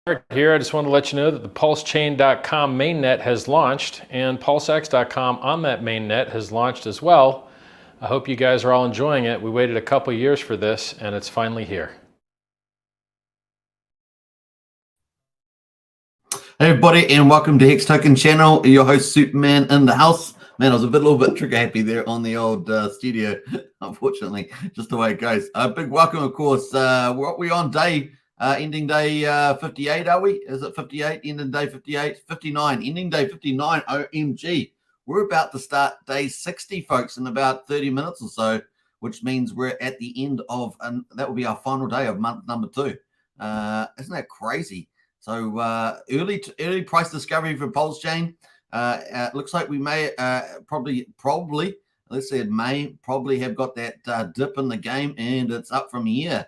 Hart here. I just want to let you know that the Pulsechain.com mainnet has launched, and PulseX.com on that mainnet has launched as well. I hope you guys are all enjoying it. We waited a couple years for this, and it's finally here. Hey everybody, and welcome to Hex Token channel. Your host Superman in the house. Man, I was a little bit trigger happy there on the old studio. Unfortunately, just the way it goes. Big welcome, of course. We're on day ending day 58, are we? Is it 58? Ending day 58, 59, ending day 59. OMG, we're about to start day 60, folks, in about 30 minutes or so, which means we're at the end of, and that will be our final day of month number 2. Isn't that crazy? So early price discovery for Pulsechain. Looks like we may probably let's say it may probably have got that dip in the game, and it's up from here.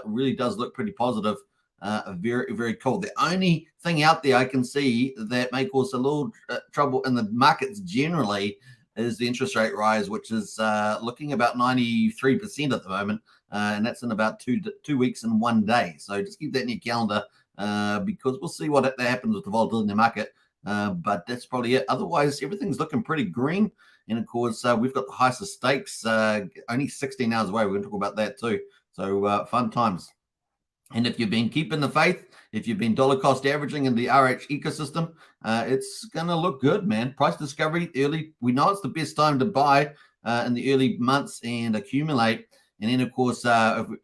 Really does look pretty positive. Very, very cool. The only thing out there I can see that may cause a little trouble in the markets generally is the interest rate rise, which is looking about 93% at the moment, and that's in about two weeks and 1 day. So just keep that in your calendar. Because we'll see what happens with the volatility in the market. But that's probably it. Otherwise, everything's looking pretty green. And of course, we've got the highest of stakes, only 16 hours away. We're going to talk about that too. So fun times. And if you've been keeping the faith, if you've been dollar cost averaging in the RH ecosystem, it's going to look good, man. Price discovery early. We know it's the best time to buy in the early months and accumulate. And then, of course,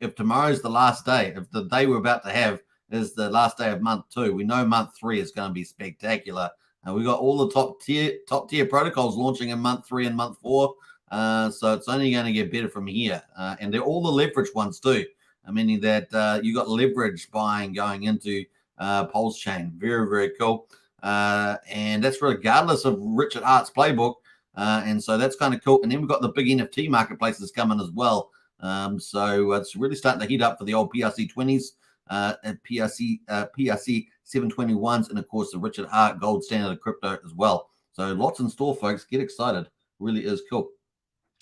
if tomorrow's the last day, if the day we're about to have is the last day of month 2, we know month 3 is going to be spectacular. We got all the top tier protocols launching in month 3 and month 4. So it's only going to get better from here. And they're all the leverage ones too. Meaning that you got leverage buying going into Pulsechain. Very, very cool. And that's regardless of Richard Hart's playbook. And so that's kind of cool. And then we've got the big NFT marketplaces coming as well. So it's really starting to heat up for the old PRC20s. And PRC 721s, and of course the Richard Hart gold standard of crypto as well. So lots in store, folks. Get excited. Really is cool.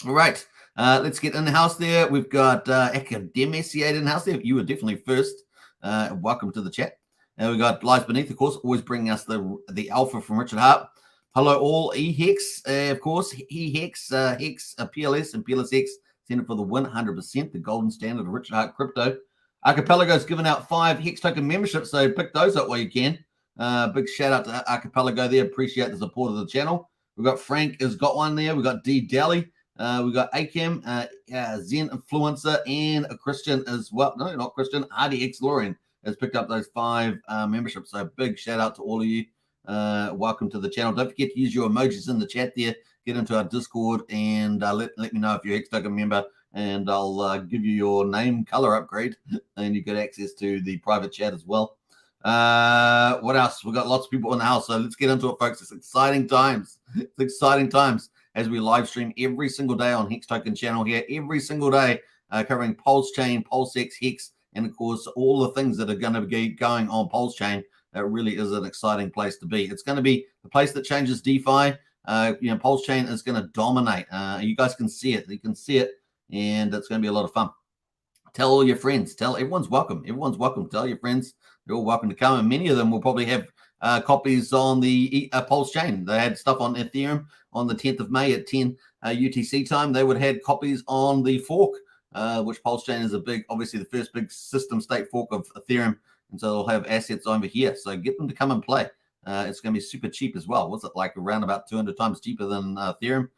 All right, let's get in the house there. We've got Academiciate in the house there. You were definitely first. Welcome to the chat. We've got Lies Beneath, of course, always bringing us the alpha from Richard Hart. Hello all, eHex, of course, eHex, Hex, PLS and PLSX, send it for the 100%, the golden standard of Richard Hart crypto. Archipelago's given out 5 Hex token memberships, so pick those up while you can. Big shout out to Archipelago there. Appreciate the support of the channel. We've got Frank has got one there. We've got D Deli. We've got Akem, Zen Influencer, and a Christian as well. No, not Christian. RDX Lorian has picked up those 5 memberships. So big shout out to all of you. Welcome to the channel. Don't forget to use your emojis in the chat there. Get into our Discord and let me know if you're a Hex token member. And I'll give you your name color upgrade, and you get access to the private chat as well. What else? We've got lots of people in the house, so let's get into it, folks. It's exciting times. It's exciting times as we live stream every single day on Hex Token channel here, every single day, covering Pulsechain, Pulsex, Hex, and of course all the things that are going to be going on Pulsechain. It really is an exciting place to be. It's going to be the place that changes DeFi. Pulsechain is going to dominate. You guys can see it. You can see it. And it's going to be a lot of fun. Tell all your friends. Tell everyone's welcome. Everyone's welcome. Tell your friends they're all welcome to come. And many of them will probably have copies on the Pulsechain. They had stuff on Ethereum on the 10th of May at 10 UTC time. They would have had copies on the fork, which Pulsechain is obviously the first big system state fork of Ethereum. And so they'll have assets over here. So get them to come and play. It's going to be super cheap as well. What's it like? Around about 200 times cheaper than Ethereum.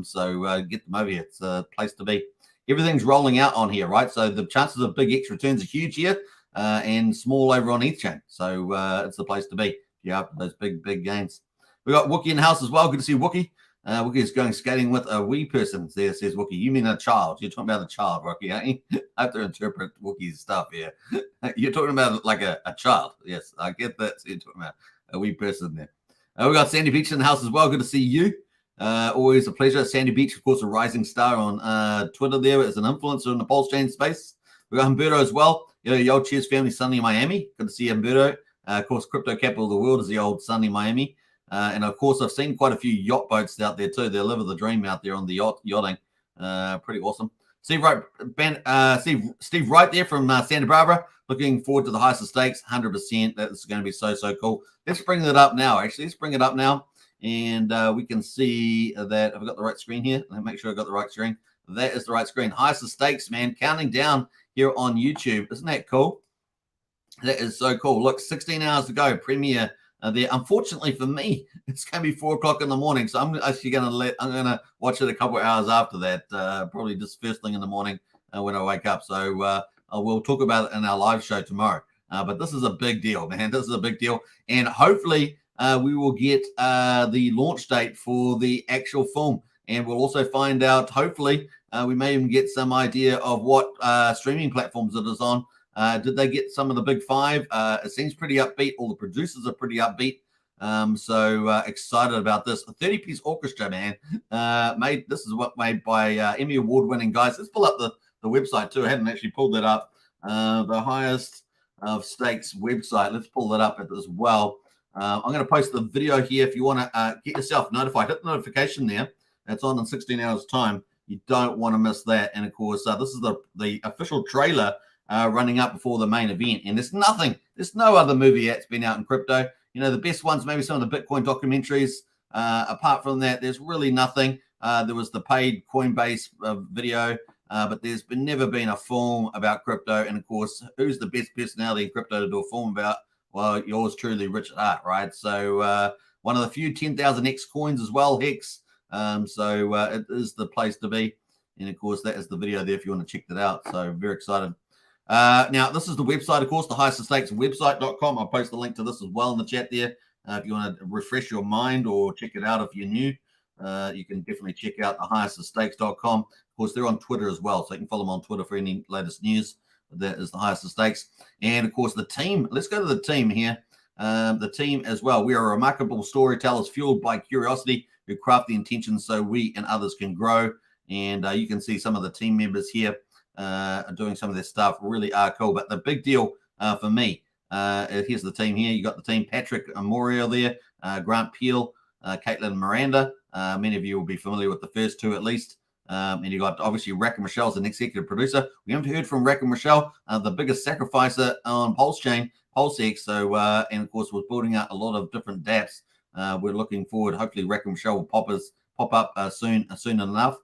So get them over here. It's a place to be. Everything's rolling out on here, right? So the chances of big X returns are huge here, and small over on ETHchain. So it's the place to be. Yeah, those big gains. We got Wookie in the house as well. Good to see Wookie. Wookie is going skating with a wee person. There says Wookie. You mean a child? You're talking about a child, Wookie, aren't you? I have to interpret Wookie's stuff here. You're talking about like a child. Yes, I get that. So you're talking about a wee person there. We got Sandy Beach in the house as well. Good to see you. Always a pleasure. Sandy Beach, of course, a rising star on Twitter there as an influencer in the Pulsechain space. We got Humberto as well. Yo, cheers, family, sunny Miami. Good to see Humberto. Of course, crypto capital of the world is the old sunny Miami. And of course, I've seen quite a few yacht boats out there too. They live the dream out there on the yachting. Pretty awesome. Steve Wright there from Santa Barbara. Looking forward to the highest of stakes, 100%. That's going to be so cool. Let's bring it up now, actually. Let's bring it up now. And we can see that I've got the right screen here. Let me make sure I've got the right screen. That is the right screen. Highest of stakes, man. Counting down here on YouTube. Isn't that cool? That is so cool. Look, 16 hours to go. Premiere there. Unfortunately for me, it's going to be 4 o'clock in the morning. So I'm actually going to watch it a couple of hours after that. Probably just first thing in the morning when I wake up. So we'll talk about it in our live show tomorrow. But this is a big deal, man. This is a big deal. And hopefully we will get the launch date for the actual film. And we'll also find out, hopefully, we may even get some idea of what streaming platforms it is on. Did they get some of the big five? It seems pretty upbeat. All the producers are pretty upbeat. So excited about this. A 30-piece orchestra, man. This is what made by Emmy Award-winning guys. Let's pull up the website too. I hadn't actually pulled that up. The highest of stakes website. Let's pull that up as well. I'm going to post the video here if you want to get yourself notified. Hit the notification there. That's on in 16 hours time. You don't want to miss that. And of course, this is the official trailer running up before the main event. And there's no other movie that's been out in crypto. You know, the best ones, maybe some of the Bitcoin documentaries. Apart from that, there's really nothing. There was the paid Coinbase video, but there's never been a film about crypto. And of course, who's the best personality in crypto to do a film about? Well, yours truly, Richard Hart, right? So one of the few 10,000X coins as well, Hex. So it is the place to be. And of course, that is the video there if you want to check that out. So very excited. Now, this is the website, of course, the highest of stakes website.com. I'll post the link to this as well in the chat there. If you want to refresh your mind or check it out if you're new, you can definitely check out the highest of stakes.com. Of course, they're on Twitter as well, so you can follow them on Twitter for any latest news. That is the highest of stakes. And of course, the team. Let's go to the team here. The team as well. We are remarkable storytellers fueled by curiosity who craft the intentions so we and others can grow. And you can see some of the team members here doing some of this stuff. Really are cool. But the big deal for me, here's the team here. You got the team: Patrick Amorio there, Grant Peel, Caitlin Miranda. Many of you will be familiar with the first two at least. And you got obviously Rack and Michelle's an executive producer. We haven't heard from Rack and Michelle, the biggest sacrificer on Pulsechain, Pulsex. So, and of course, we're building out a lot of different dApps. We're looking forward. Hopefully, Rack and Michelle will pop up soon enough.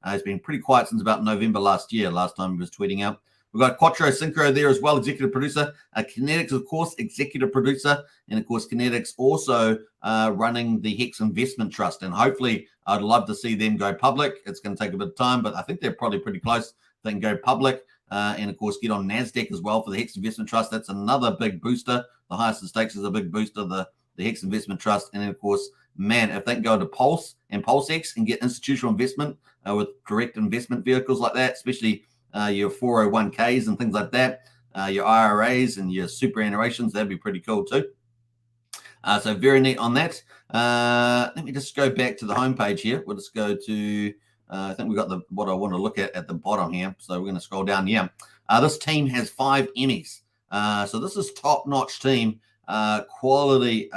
It's been pretty quiet since about November last year. Last time he was tweeting out. We've got Quattro Synchro there as well, executive producer. Kinetics, of course, executive producer. And, of course, Kinetics also running the Hex Investment Trust. And hopefully, I'd love to see them go public. It's going to take a bit of time, but I think they're probably pretty close. They can go public. And, of course, get on NASDAQ as well for the Hex Investment Trust. That's another big booster. The highest of stakes is a big booster, the Hex Investment Trust. And then, of course, man, if they can go to Pulse and PulseX and get institutional investment with direct investment vehicles like that, especially your 401ks and things like that, your IRAs and your superannuations, that'd be pretty cool too. So very neat on that. Let me just go back to the homepage here. We'll just go to, I think we got what I want to look at the bottom here. So we're going to scroll down here. This team has 5 Emmys. So this is top-notch team, quality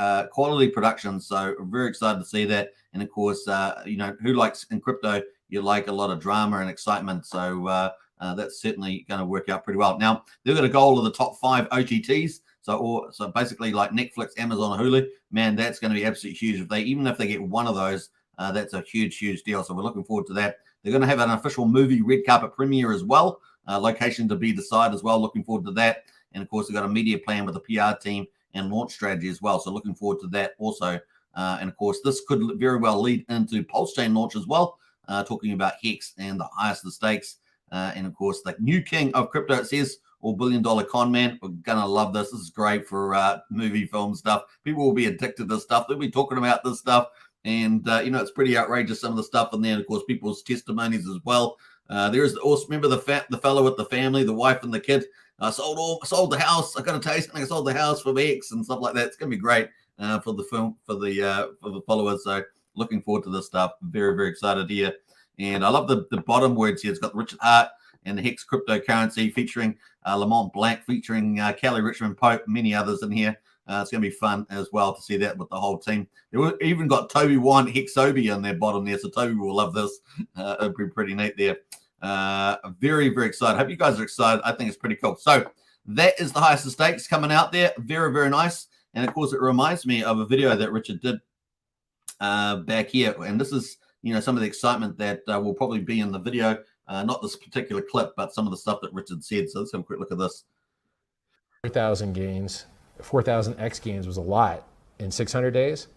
production. So very excited to see that. And of course, you know, who likes in crypto, you like a lot of drama and excitement. So that's certainly going to work out pretty well. Now, they've got a goal of the top 5 OTTs. So basically like Netflix, Amazon, or Hulu. Man, that's going to be absolutely huge. Even if they get one of those, that's a huge deal. So we're looking forward to that. They're going to have an official movie red carpet premiere as well. Location to be decided as well. Looking forward to that. And of course, they've got a media plan with a PR team and launch strategy as well. So looking forward to that also. And of course, this could very well lead into Pulsechain launch as well. Talking about Hex and the highest of the stakes. And of course, the new king of crypto, it says, or $1 billion con man. We're going to love this. This is great for movie, film stuff. People will be addicted to this stuff. They'll be talking about this stuff. And, you know, it's pretty outrageous, some of the stuff in there. And, of course, people's testimonies as well. There is also, remember the fellow with the family, the wife and the kid. I sold the house. I got a taste. I sold the house for X and stuff like that. It's going to be great for the film, for the followers. So looking forward to this stuff. Very, very excited here. And I love the bottom words here. It's got Richard Hart and the Hex cryptocurrency featuring Lamont Blanc, featuring Kelly Richmond Pope, many others in here. It's going to be fun as well to see that with the whole team. They even got Toby Wan Hexobi on their bottom there, so Toby will love this. It'll be pretty neat there. Very, very excited. Hope you guys are excited. I think it's pretty cool. So that is the highest of stakes coming out there. Very, very nice. And of course, it reminds me of a video that Richard did back here. And this is, some of the excitement that will probably be in the video. Not this particular clip, but some of the stuff that Richard said. So let's have a quick look at this. 4,000 gains, 4,000x gains was a lot in 600 days.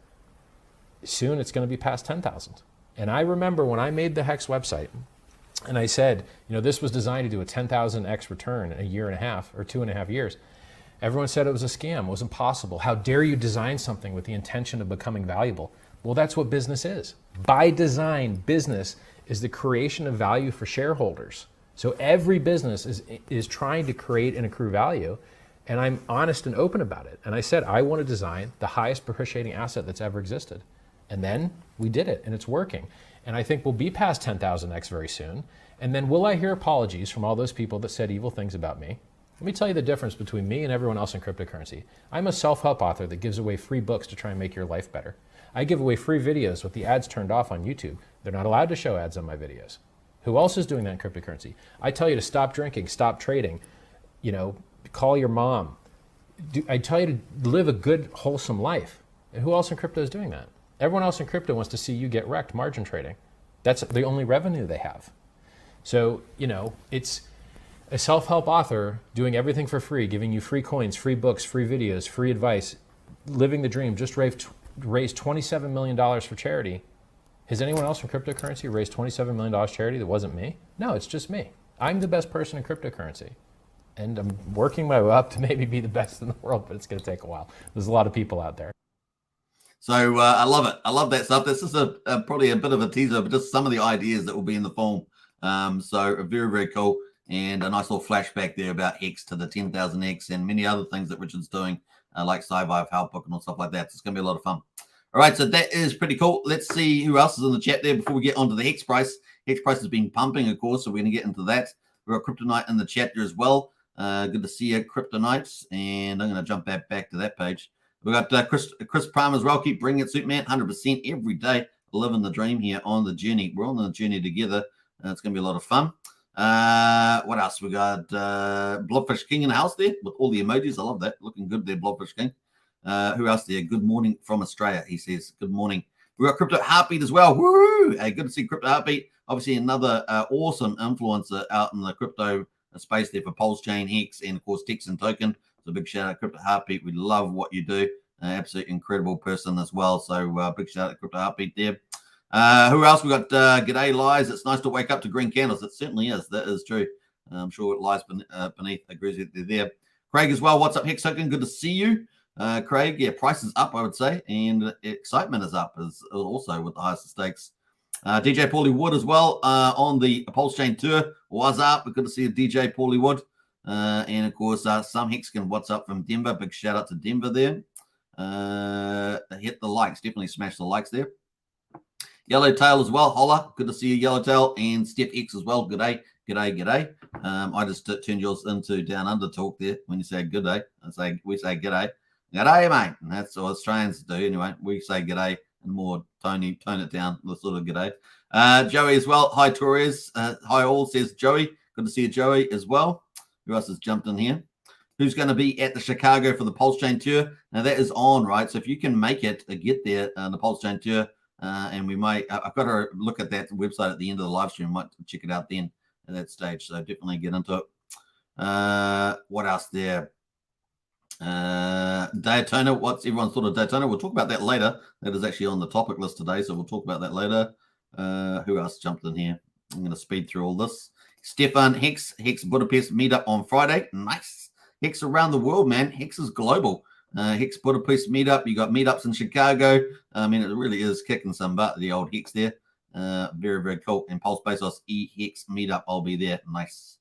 Soon it's going to be past 10,000. And I remember when I made the Hex website and I said, this was designed to do a 10,000x return in a year and a half or 2.5 years. Everyone said it was a scam. It was impossible. How dare you design something with the intention of becoming valuable? Well, that's what business is. By design, business is the creation of value for shareholders. So every business is trying to create and accrue value. And I'm honest and open about it. And I said, I want to design the highest appreciating asset that's ever existed. And then we did it, and it's working. And I think we'll be past 10,000x very soon. And then will I hear apologies from all those people that said evil things about me? Let me tell you the difference between me and everyone else in cryptocurrency. I'm a self-help author that gives away free books to try and make your life better. I give away free videos with the ads turned off on YouTube. They're not allowed to show ads on my videos. Who else is doing that in cryptocurrency? I tell you to stop drinking, stop trading, call your mom. I tell you to live a good, wholesome life. And who else in crypto is doing that? Everyone else in crypto wants to see you get wrecked margin trading. That's the only revenue they have. So, it's a self-help author doing everything for free, giving you free coins, free books, free videos, free advice, living the dream, just raised $27 million for charity. Has anyone else in cryptocurrency raised $27 million charity that wasn't me? No, it's just me. I'm the best person in cryptocurrency. And I'm working my way up to maybe be the best in the world, but it's going to take a while. There's a lot of people out there. So I love it. I love that stuff. This is probably a bit of a teaser, but just some of the ideas that will be in the film. So very, very cool. And a nice little flashback there about Hex to the 10,000X and many other things that Richard's doing, like Sci-Vive, Helpbook, and all stuff like that. So it's going to be a lot of fun. All right, so that is pretty cool. Let's see who else is in the chat there before we get onto the Hex price. Hex price has been pumping, of course, so we're going to get into that. We've got Kryptonite in the chat there as well. Good to see you, Kryptonites. And I'm going to jump back to that page. We've got Chris Palmer as well. Keep bringing it, Superman, 100% every day. Living the dream here on the journey. We're on the journey together. It's going to be a lot of fun. What else? We got Blobfish King in the house there with all the emojis. I love that. Looking good there, Blobfish King. Who else there? Good morning from Australia, he says. Good morning. We got Crypto Heartbeat as well. Woo! Hey, good to see Crypto Heartbeat. Obviously, another awesome influencer out in the crypto space there for Pulsechain, Hex, and of course, Texan Token. So big shout out, Crypto Heartbeat. We love what you do. Absolutely incredible person as well. So big shout out to Crypto Heartbeat there. Who else? We got G'day Lies. It's nice to wake up to green candles. It certainly is. That is true. I'm sure it lies beneath. Agrees with you there. Craig as well. What's up, Hex Token? Good to see you. Craig, yeah, price is up, I would say, and excitement is up as also with the highest of stakes. DJ Paulie Wood as well on the Pulsechain tour. What's up? Good to see you, DJ Paulie Wood. And of course, some Hexkin, what's up from Denver? Big shout out to Denver there. Hit the likes, definitely smash the likes there. Yellowtail as well, holla. Good to see you, Yellowtail, and Steph X as well. G'day, g'day, g'day. I just turned yours into down under talk there when you say good day. We say g'day. G'day, mate. And that's what Australians do anyway. We say g'day and more tone it down, the sort of g'day. Joey as well. Hi, Torres. Hi, all, says Joey. Good to see you, Joey, as well. Who else has jumped in here? Who's going to be at the Chicago for the Pulsechain tour? Now, that is on, right? So if you can make it, get there on the Pulsechain tour, and we might, I've got to look at that website at the end of the live stream. Might check it out then at that stage. So definitely get into it. What else there? Daytona. What's everyone's thought of Daytona? We'll talk about that later. That is actually on the topic list today. So we'll talk about that later. Who else jumped in here? I'm going to speed through all this. Stefan, Hex Budapest meetup on Friday. Nice. Hex around the world, man. Hex is global. Hex Budapest meetup. You got meetups in Chicago. I mean, it really is kicking some butt, the old Hex there. Very, very cool. And Pulse Pesos Hex meetup, I'll be there. Nice.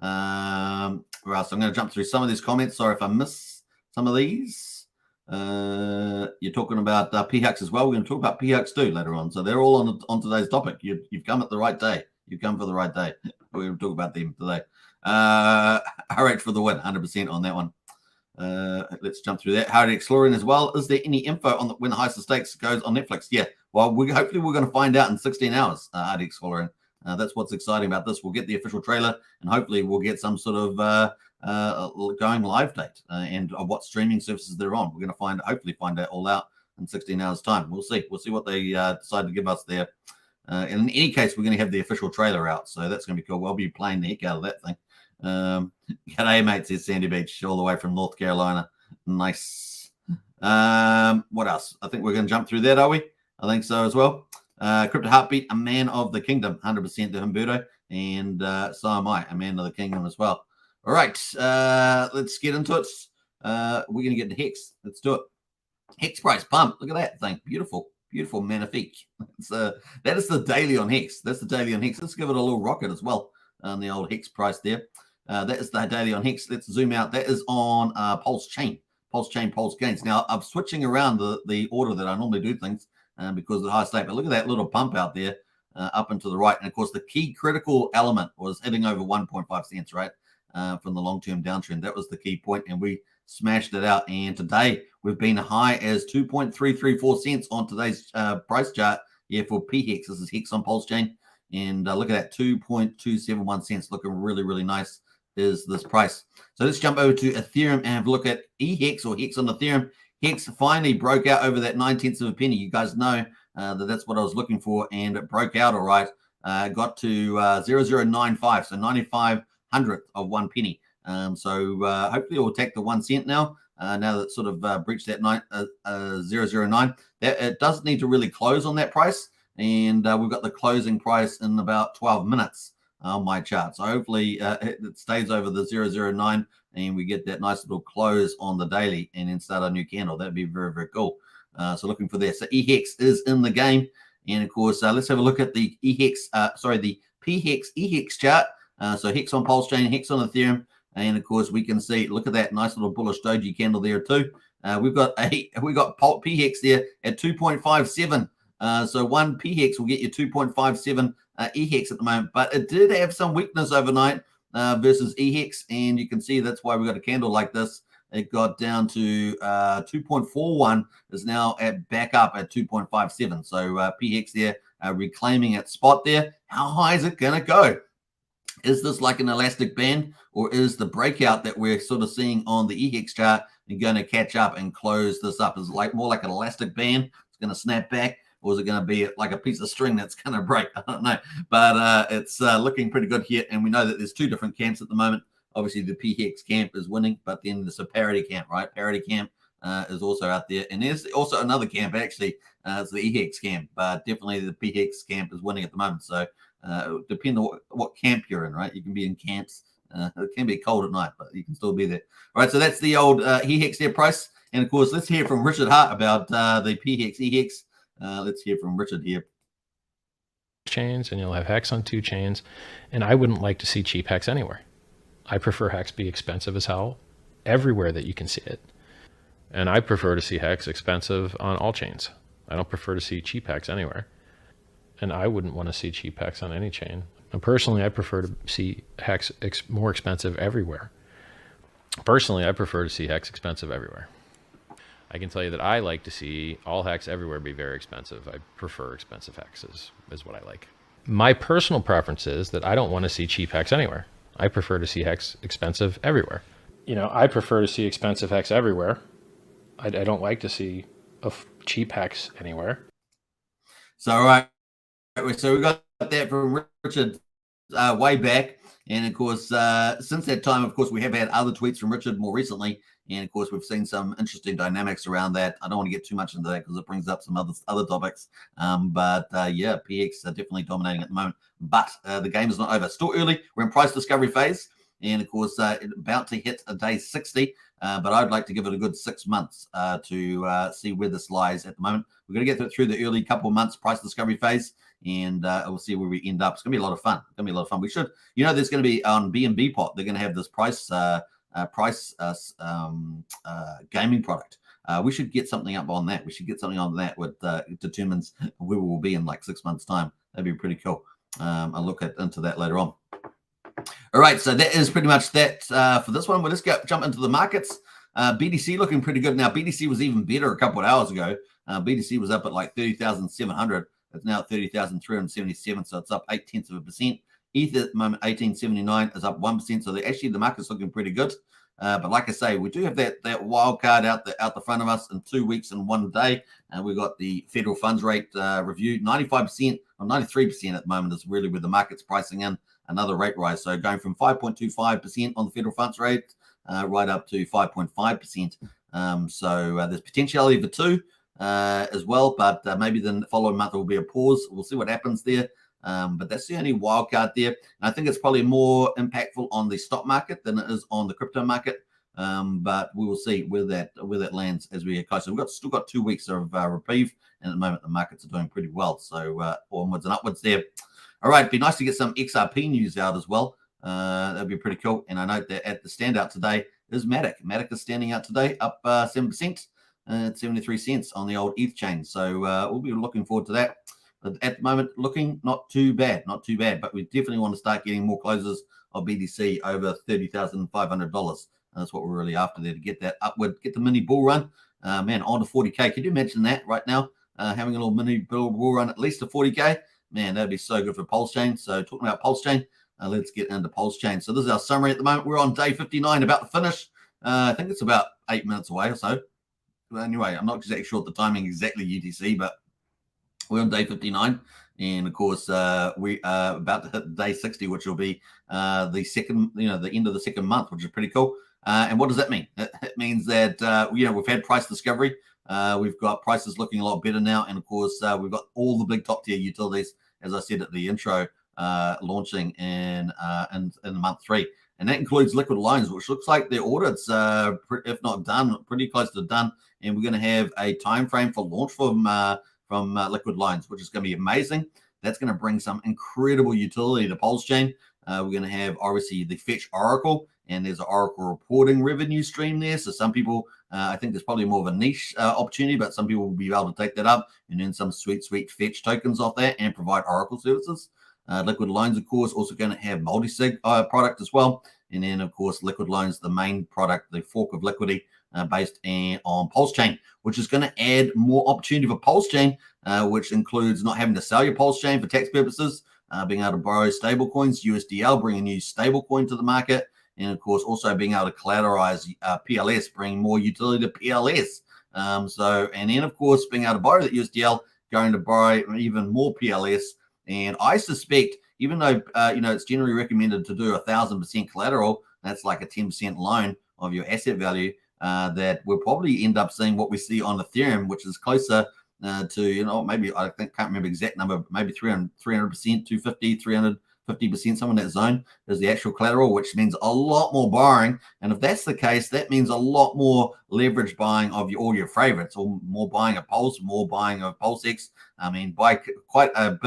Right, so I'm going to jump through some of these comments. Sorry if I miss some of these. You're talking about PHUX as well. We're going to talk about PHUX too later on. So they're all on today's topic. You've come at the right day. You've come for the right day. We're going to talk about them today. RH for the win, 100% on that one. Let's jump through that. Hard exploring as well. Is there any info on when the highest of stakes goes on Netflix? Yeah. Well, hopefully we're going to find out in 16 hours. Hard exploring. That's what's exciting about this. We'll get the official trailer, and hopefully we'll get some sort of going live date and what streaming services they're on. We're going to hopefully find that all out in 16 hours time. We'll see what they decide to give us there. And in any case, we're going to have the official trailer out, so that's going to be cool. We'll be playing the heck out of that thing. G'day, mate, says Sandy Beach, all the way from North Carolina. Nice. What else? I think we're going to jump through that, are we? I think so as well. Crypto Heartbeat, a man of the kingdom, 100% to Humberto, and so am I, a man of the kingdom as well. All right, let's get into it. We're going to get to Hex. Let's do it. Hex price pump. Look at that thing. Beautiful, beautiful, magnifique. That is the daily on Hex. That's the daily on Hex. Let's give it a little rocket as well on the old Hex price there. That is the daily on Hex. Let's zoom out. That is on Pulsechain. Pulsechain, Pulse Gains. Now, I'm switching around the order that I normally do things because of the high stake. But look at that little pump out there up and to the right. And, of course, the key critical element was hitting over 1.5 cents, right, from the long-term downtrend. That was the key point, and we smashed it out. And today we've been high as 2.334 cents on today's price chart. Yeah, for PHEX. This is Hex on Pulsechain. And look at that, 2.271 cents. Looking really, really nice is this price. So let's jump over to Ethereum and have a look at EHEX or Hex on Ethereum. Hex finally broke out over that 9/10 of a penny. You guys know that's what I was looking for, and it broke out all right. Got to 0.0095, so 95 hundredth of 1 penny. So hopefully it will take the 1 cent now. Now that sort of breached that 0.009. It does need to really close on that price, and we've got the closing price in about 12 minutes on my chart. So hopefully it stays over the 0.009 and we get that nice little close on the daily and then start a new candle. That'd be very, very cool. So looking for that. So EHEX is in the game. And of course, let's have a look at the the PHEX EHEX chart. So Hex on Pulsechain, Hex on Ethereum. And of course, we can see, look at that nice little bullish doji candle there too. We've got PHEX there at 2.57. So one PHEX will get you 2.57 EHEX at the moment, but it did have some weakness overnight versus EHEX, and you can see that's why we got a candle like this. It got down to 2.41, is now back up at 2.57. So PHEX there reclaiming its spot there. How high is it going to go? Is this like an elastic band, or is the breakout that we're sort of seeing on the EHEX chart going to catch up and close this up? Is it like more like an elastic band? It's going to snap back, or is it going to be like a piece of string that's going to break? I don't know, but it's looking pretty good here, and we know that there's two different camps at the moment. Obviously, the PHEX camp is winning, but then there's a parity camp, right? Parity camp is also out there, and there's also another camp actually. It's the EHEX camp, but definitely the PHEX camp is winning at the moment. So depending on what camp you're in, right? You can be in camps. It can be cold at night, but you can still be there. All right, so that's the old EHEX there price, and of course, let's hear from Richard Hart about the PHEX EHEX. Let's hear from Richard here. Chains, and you'll have Hex on 2 chains, and I wouldn't like to see cheap Hex anywhere. I prefer Hex be expensive as hell everywhere that you can see it, and I prefer to see Hex expensive on all chains. I don't prefer to see cheap Hex anywhere, and I wouldn't want to see cheap Hex on any chain. And personally, I prefer to see Hex more expensive everywhere. Personally, I prefer to see Hex expensive everywhere. I can tell you that I like to see all Hex everywhere be very expensive. I prefer expensive Hex is what I like. My personal preference is that I don't want to see cheap Hex anywhere. I prefer to see Hex expensive everywhere. You know, I prefer to see expensive Hex everywhere. I don't like to see a cheap Hex anywhere. So, all right. So we got that from Richard way back. And of course, since that time, of course, we have had other tweets from Richard more recently. And of course, we've seen some interesting dynamics around that. I don't want to get too much into that because it brings up some other topics. But yeah, PX are definitely dominating at the moment. But the game is not over. Still early. We're in price discovery phase. And of course, about to hit a day 60. But I'd like to give it a good 6 months to see where this lies at the moment. We're going to get through the early couple of months price discovery phase. And we'll see where we end up. It's going to be a lot of fun. It's going to be a lot of fun. We should, you know, there's going to be on BNB pot, they're going to have this price gaming product. We should get something up on that. We should get something on that that determines where we will be in like 6 months' time. That'd be pretty cool. I'll look into that later on. All right, so that is pretty much that for this one. We'll just jump into the markets. BTC looking pretty good now. BTC was even better a couple of hours ago. BTC was up at like 30,700. It's now at 30,377, so it's up 0.8%. ETH at the moment, 1879, is up 1%. So actually the market's looking pretty good. But like I say, we do have that wild card out the front of us in 2 weeks and 1 day. And we've got the federal funds rate review. 95% or 93% at the moment is really where the market's pricing in another rate rise. So going from 5.25% on the federal funds rate right up to 5.5%. So there's potentiality for 2 as well, but maybe the following month will be a pause. We'll see what happens there. But that's the only wild card there. And I think it's probably more impactful on the stock market than it is on the crypto market. But we will see where that lands as we get closer. We've still got 2 weeks of reprieve, and at the moment the markets are doing pretty well. So onwards and upwards there. All right, it'd be nice to get some XRP news out as well. That'd be pretty cool. And I note that at the standout today is Matic. Matic is standing out today, up 7% at 73 cents on the old ETH chain. So we'll be looking forward to that. But at the moment, looking not too bad. But we definitely want to start getting more closes of BTC over $30,500. That's what we're really after there, to get that upward, get the mini bull run. Man, on to 40K. Can you imagine that right now? Having a little mini bull run at least to 40K? Man, that'd be so good for Pulsechain. So talking about Pulsechain, let's get into Pulsechain. So this is our summary at the moment. We're on day 59, about to finish. I think it's about 8 minutes away or so. But anyway, I'm not exactly sure the timing exactly UTC, but we're on day 59, and of course, we are about to hit day 60, which will be the second, the end of the second month, which is pretty cool. And what does that mean? It means that we've had price discovery. We've got prices looking a lot better now, and of course, we've got all the big top tier utilities, as I said at the intro, launching in month 3, and that includes liquid loans, which looks like their audits, if not done, pretty close to done, and we're going to have a time frame for launch from liquid loans, which is going to be amazing. That's going to bring some incredible utility to Pulsechain. We're going to have obviously the Fetch Oracle, and there's an Oracle reporting revenue stream there. So some people, I think there's probably more of a niche opportunity, but some people will be able to take that up and earn some sweet Fetch tokens off that and provide Oracle services. Liquid loans, of course, also going to have multi-sig product as well. And then, of course, liquid loans, the main product, the fork of liquidity, based on Pulsechain, which is going to add more opportunity for Pulsechain, which includes not having to sell your Pulsechain for tax purposes, being able to borrow stablecoins, USDL, bring a new stablecoin to the market, and of course also being able to collateralize PLS, bring more utility to PLS. And then of course being able to borrow that USDL, going to borrow even more PLS. And I suspect, even though it's generally recommended to do 1,000% collateral, that's like a 10% loan of your asset value, that we'll probably end up seeing what we see on Ethereum, which is closer to, maybe, can't remember exact number, but maybe 300%, 250, 350%, some in that zone is the actual collateral, which means a lot more borrowing. And if that's the case, that means a lot more leverage buying of all your favorites, or more buying of Pulse, more buying of PulseX. I mean, by quite a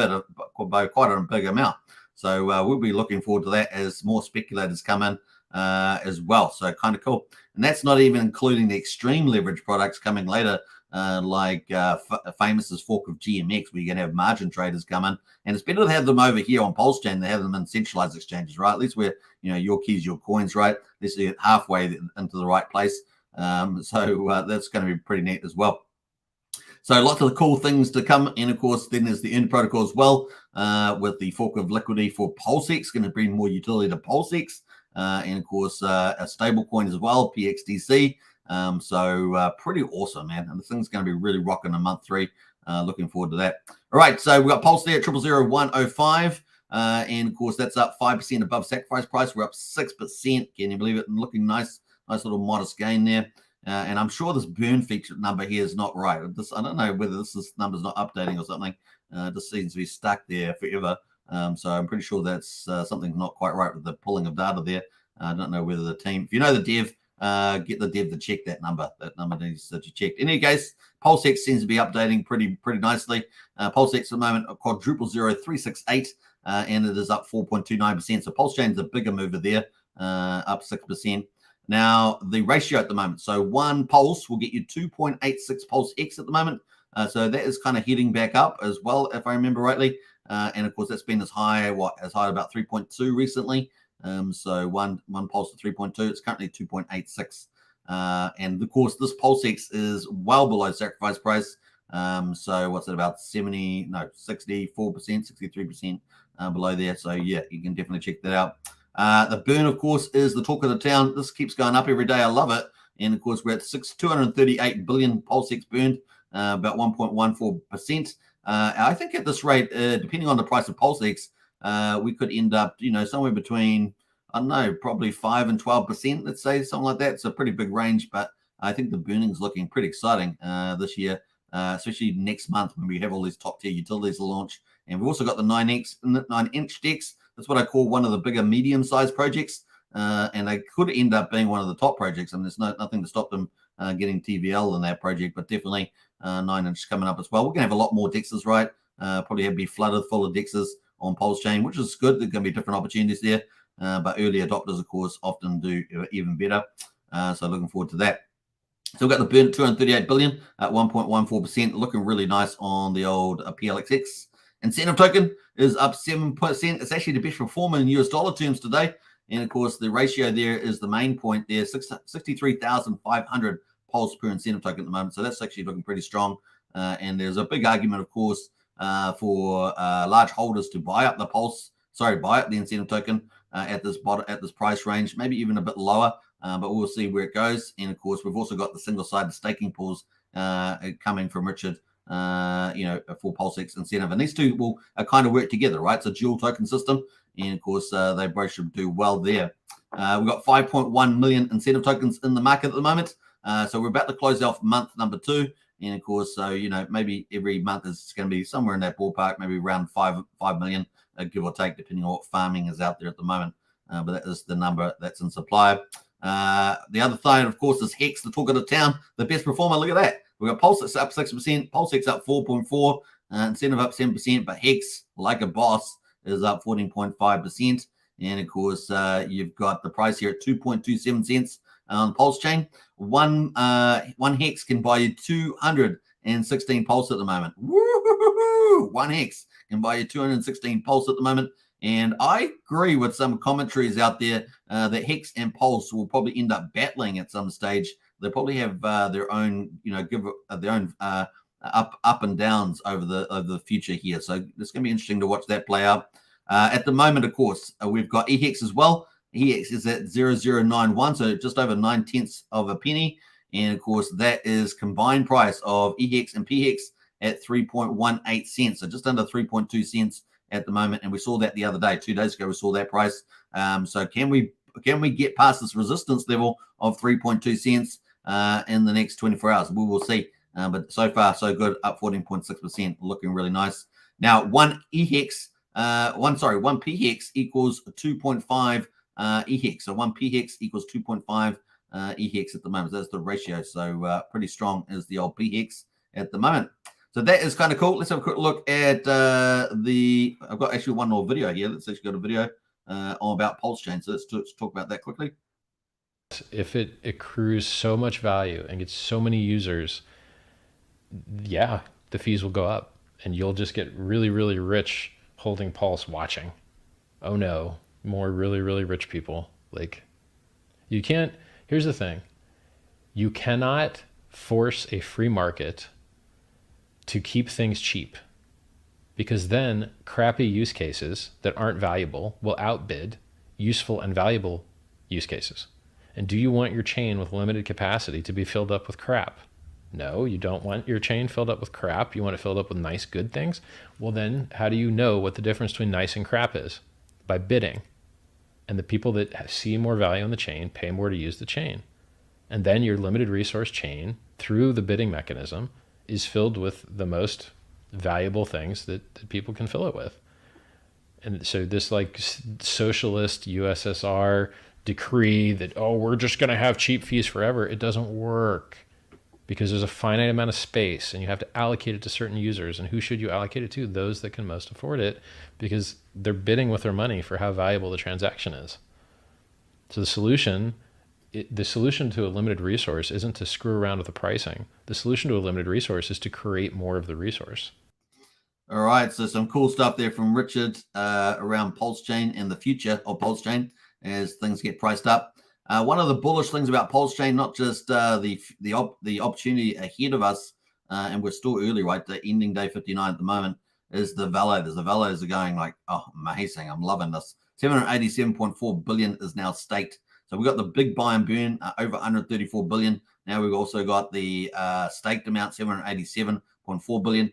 big amount. So we'll be looking forward to that as more speculators come in as well. So kind of cool. And that's not even including the extreme leverage products coming later, like Famous's fork of GMX, where you're going to have margin traders come in. And it's better to have them over here on Pulsechain than have them in centralized exchanges, right? At least where, your keys, your coins, right? At least you get halfway into the right place. So that's going to be pretty neat as well. So lots of the cool things to come. And of course, then there's the Earn protocol as well, with the fork of liquidity for PulseX, going to bring more utility to PulseX. And of course, a stable coin as well, PXDC. So pretty awesome, man. And this thing's going to be really rocking in month 3. Looking forward to that. All right, so we've got Pulse there at 000105. And of course, that's up 5% above sacrifice price. We're up 6%. Can you believe it? And looking nice little modest gain there. And I'm sure this burn feature number here is not right. I don't know whether this number's not updating or something. This seems to be stuck there forever. So I'm pretty sure that's something not quite right with the pulling of data there. I don't know whether the team, if you know the dev, get the dev to check that number. That number needs to be checked. In any case, PulseX seems to be updating pretty nicely. PulseX at the moment, a quadruple 0368, and it is up 4.29%. So Pulsechain's a bigger mover there, up 6%. Now, the ratio at the moment, so one Pulse will get you 2.86 PulseX at the moment. So that is kind of heading back up as well, if I remember rightly. And of course, that's been as high about 3.2 recently. So one Pulse to 3.2, it's currently 2.86. And of course, this PulseX is well below sacrifice price. So what's it, about 64%, 63% below there. So yeah, you can definitely check that out. The burn, of course, is the talk of the town. This keeps going up every day. I love it. And of course, we're at 238 billion PulseX burned, about 1.14%. I think at this rate, depending on the price of PulseX, we could end up, somewhere between, I don't know, probably 5 and 12%, let's say, something like that. It's a pretty big range, but I think the burning is looking pretty exciting this year, especially next month when we have all these top tier utilities to launch. And we've also got the 9-inch DEX. That's what I call one of the bigger medium-sized projects. And they could end up being one of the top projects. I mean, there's nothing to stop them getting TVL in that project, but definitely 9-inch coming up as well. We're going to have a lot more DEXs, right? Probably have be flooded full of DEXs on Pulsechain, which is good. There's going to be different opportunities there. But early adopters, of course, often do even better. So looking forward to that. So we've got the burn at 238 billion at 1.14%, looking really nice on the old PLXX. Incentive token is up 7%. It's actually the best performer in US dollar terms today. And of course, the ratio there is the main point there, 63,500 pulse per incentive token at the moment. So that's actually looking pretty strong. And there's a big argument, of course, for large holders to buy up the incentive token at this price range, maybe even a bit lower. But we'll see where it goes. And of course, we've also got the single-sided staking pools coming from Richard, for PulseX incentive. And these two will kind of work together, right? It's a dual token system. And of course, they both should do well there. We've got 5.1 million incentive tokens in the market at the moment. So we're about to close off month number 2. And of course, so, maybe every month is going to be somewhere in that ballpark, maybe around 5 million, give or take, depending on what farming is out there at the moment. But that is the number that's in supply. The other thing, of course, is Hex, the talk of the town, the best performer. Look at that. We've got PulseX up 6%, PulseX up 4.4%, incentive up 7%, but Hex, like a boss, is up 14.5%. And of course, you've got the price here at 2.27 cents on Pulsechain. One Hex can buy you 216 Pulse at the moment. Woo-hoo-hoo-hoo! One Hex can buy you 216 Pulse at the moment. And I agree with some commentaries out there that Hex and Pulse will probably end up battling at some stage. They'll probably have their own, their own up and downs over the future here. So it's going to be interesting to watch that play out. At the moment, of course, we've got EHEX as well. EHEX is at 0091, so just over 9/10 of a penny. And of course, that is combined price of EHEX and PHEX at 3.18 cents, so just under 3.2 cents at the moment. And we saw that the other day, 2 days ago, we saw that price. So can we get past this resistance level of 3.2 cents in the next 24 hours? We will see. But so far, so good, up 14.6%, looking really nice. Now, one PHEX equals 2.5 EHEX. So one PHEX equals 2.5 EHEX at the moment. That's the ratio. So pretty strong is the old PHEX at the moment. So that is kind of cool. Let's have a quick look at I've got actually one more video here. Let's actually got a video all about Pulsechain. So let's talk about that quickly. If it accrues so much value and gets so many users, yeah, the fees will go up and you'll just get really, really rich holding Pulse watching. Oh no, more really, really rich people. Like, you can't, here's the thing. You cannot force a free market to keep things cheap, because then crappy use cases that aren't valuable will outbid useful and valuable use cases. And do you want your chain with limited capacity to be filled up with crap? No, you don't want your chain filled up with crap. You want it filled up with nice, good things. Well, then how do you know what the difference between nice and crap is? By bidding. And the people that see more value in the chain pay more to use the chain. And then your limited resource chain, through the bidding mechanism, is filled with the most valuable things that people can fill it with. And so this like socialist USSR decree that, oh, we're just going to have cheap fees forever, it doesn't work, because there's a finite amount of space and you have to allocate it to certain users. And who should you allocate it to? Those that can most afford it, because they're bidding with their money for how valuable the transaction is. So the solution to a limited resource isn't to screw around with the pricing. The solution to a limited resource is to create more of the resource. All right, so some cool stuff there from Richard around Pulsechain and the future of Pulsechain as things get priced up. One of the bullish things about Pulsechain, not just the opportunity ahead of us and we're still early, right? The ending day 59 at the moment is the validators. The validators are going like, oh, amazing. I'm loving this. 787.4 billion is now staked. So we've got the big buy and burn over 134 billion. Now we've also got the staked amount, 787.4 billion.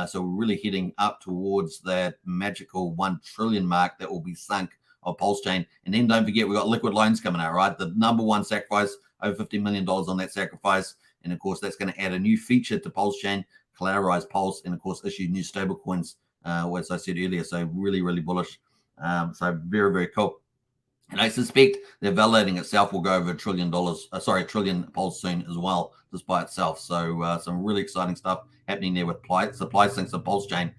So we're really heading up towards that magical 1 trillion mark that will be sunk of Pulsechain. And then don't forget, we've got liquid loans coming out, right? The #1 sacrifice, over $50 million on that sacrifice. And of course, that's going to add a new feature to Pulsechain, collateralize Pulse, and of course, issue new stable coins, as I said earlier. So really, really bullish. So very, very cool. And I suspect that validating itself will go over $1 trillion, $1 trillion Pulse soon as well, just by itself. So some really exciting stuff happening there with supply sinks of Pulsechain.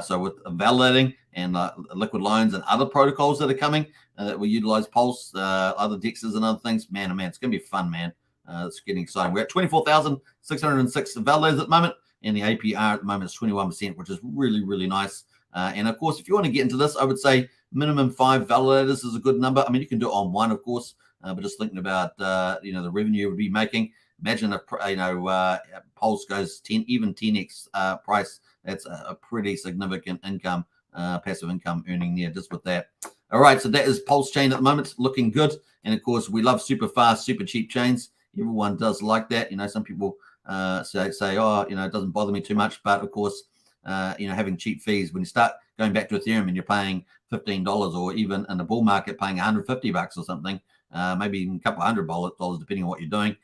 So with validating and liquid loans and other protocols that are coming that will utilize Pulse, other DEXs and other things, man, oh man, it's going to be fun, man. It's getting exciting. We're at 24,606 validators at the moment, and the APR at the moment is 21%, which is really, really nice. And of course, if you want to get into this, I would say minimum 5 validators is a good number. I mean, you can do it on 1, of course, but just thinking about the revenue you would be making. Imagine if Pulse goes 10x price. That's a pretty significant income, passive income earning there just with that. All right, so that is Pulsechain at the moment. It's looking good, and of course, we love super fast, super cheap chains. Everyone does like that. Some people say, oh, it doesn't bother me too much, but of course, having cheap fees, when you start going back to Ethereum and you're paying $15, or even in the bull market paying $150 or something, maybe even a couple $100 depending on what you're doing.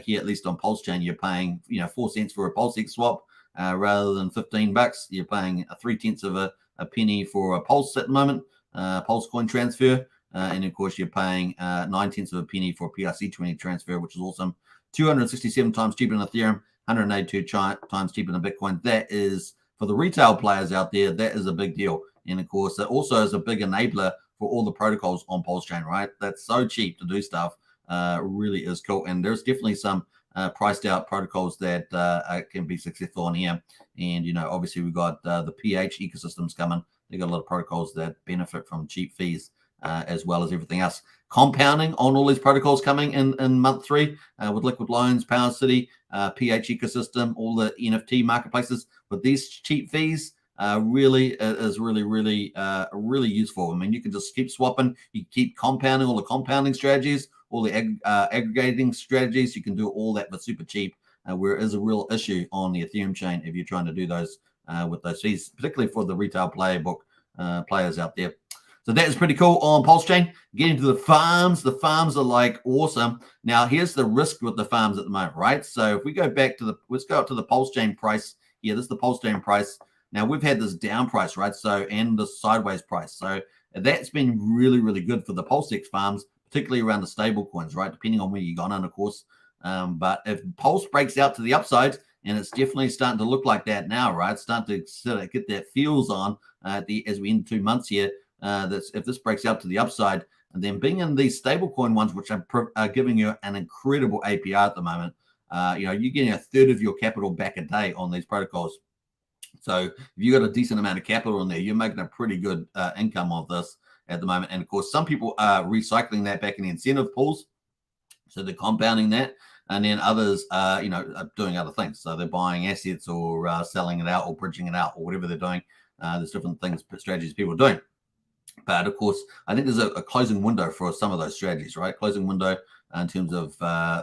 Here, at least on Pulsechain, you're paying 4 cents for a PulseX swap rather than $15. You're paying 3/10 of a penny for a Pulse at the moment, Pulse coin transfer, and of course you're paying 9/10 of a penny for a PRC20 transfer, which is awesome. 267 times cheaper than Ethereum, 182 times cheaper than Bitcoin. That is, for the retail players out there, that is a big deal. And of course, that also is a big enabler for all the protocols on Pulsechain, right? That's so cheap to do stuff. Really is cool. And there's definitely some priced out protocols that can be successful on here. And, obviously we've got the PH ecosystems coming. They've got a lot of protocols that benefit from cheap fees as well as everything else. Compounding on all these protocols coming in month 3 with liquid loans, Power City, PH ecosystem, all the NFT marketplaces with these cheap fees really is really useful. I mean, you can just keep swapping, you keep compounding all the compounding strategies, all the aggregating strategies. You can do all that for super cheap, where it is a real issue on the Ethereum chain if you're trying to do those with those fees, particularly for the retail players out there. So that is pretty cool on Pulsechain. Getting to the farms are like awesome. Now here's the risk with the farms at the moment, right? So if we go back to let's go up to the Pulsechain price. Yeah, this is the Pulsechain price. Now we've had this down price, right? So, and the sideways price. So that's been really, really good for the PulseX farms, particularly around the stable coins, right? Depending on where you got on, of course. But if Pulse breaks out to the upside, and it's definitely starting to look like that now, right? It's starting to sort of get that feels on as we end 2 months here. If this breaks out to the upside, and then being in these stablecoin ones, which are giving you an incredible APR at the moment, you're getting a third of your capital back a day on these protocols. So if you got a decent amount of capital in there, you're making a pretty good income of this at the moment. And of course, some people are recycling that back in the incentive pools, so they're compounding that. And then others, are doing other things. So they're buying assets or selling it out or bridging it out or whatever they're doing. There's different things, strategies people are doing. But of course, I think there's a closing window for some of those strategies, right? Closing window in terms of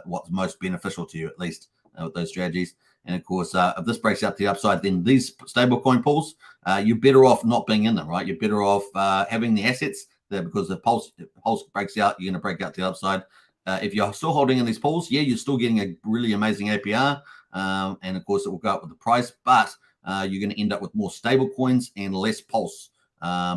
what's most beneficial to you, at least with those strategies. And of course, if this breaks out to the upside, then these stablecoin pools, you're better off not being in them, right? You're better off having the assets there, because if Pulse breaks out, you're going to break out to the upside. If you're still holding in these pools, yeah, you're still getting a really amazing APR. And of course, it will go up with the price, but you're going to end up with more stable coins and less Pulse.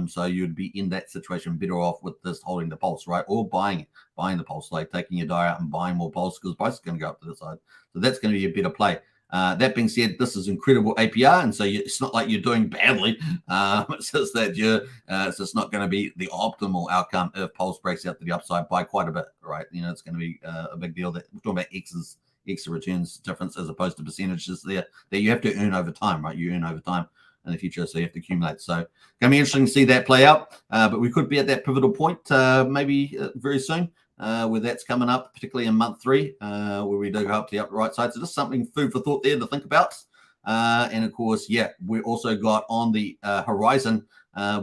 So you'd be in that situation better off with this holding the Pulse, right? Or buying the Pulse, like taking your DAI out and buying more Pulse, because the price is going to go up to the side. So that's going to be a better play. That being said, this is incredible APR, and so it's not like you're doing badly. It's just that it's just not going to be the optimal outcome if Pulse breaks out to the upside by quite a bit, right? It's going to be a big deal. That we're talking about X returns difference as opposed to percentages there that you have to earn over time, right? You earn over time in the future, so you have to accumulate. So it's going to be interesting to see that play out. But we could be at that pivotal point maybe very soon. Where that's coming up, particularly in month 3, where we do go up to the right side. So just something food for thought there to think about. And of course, yeah, we also got on the horizon,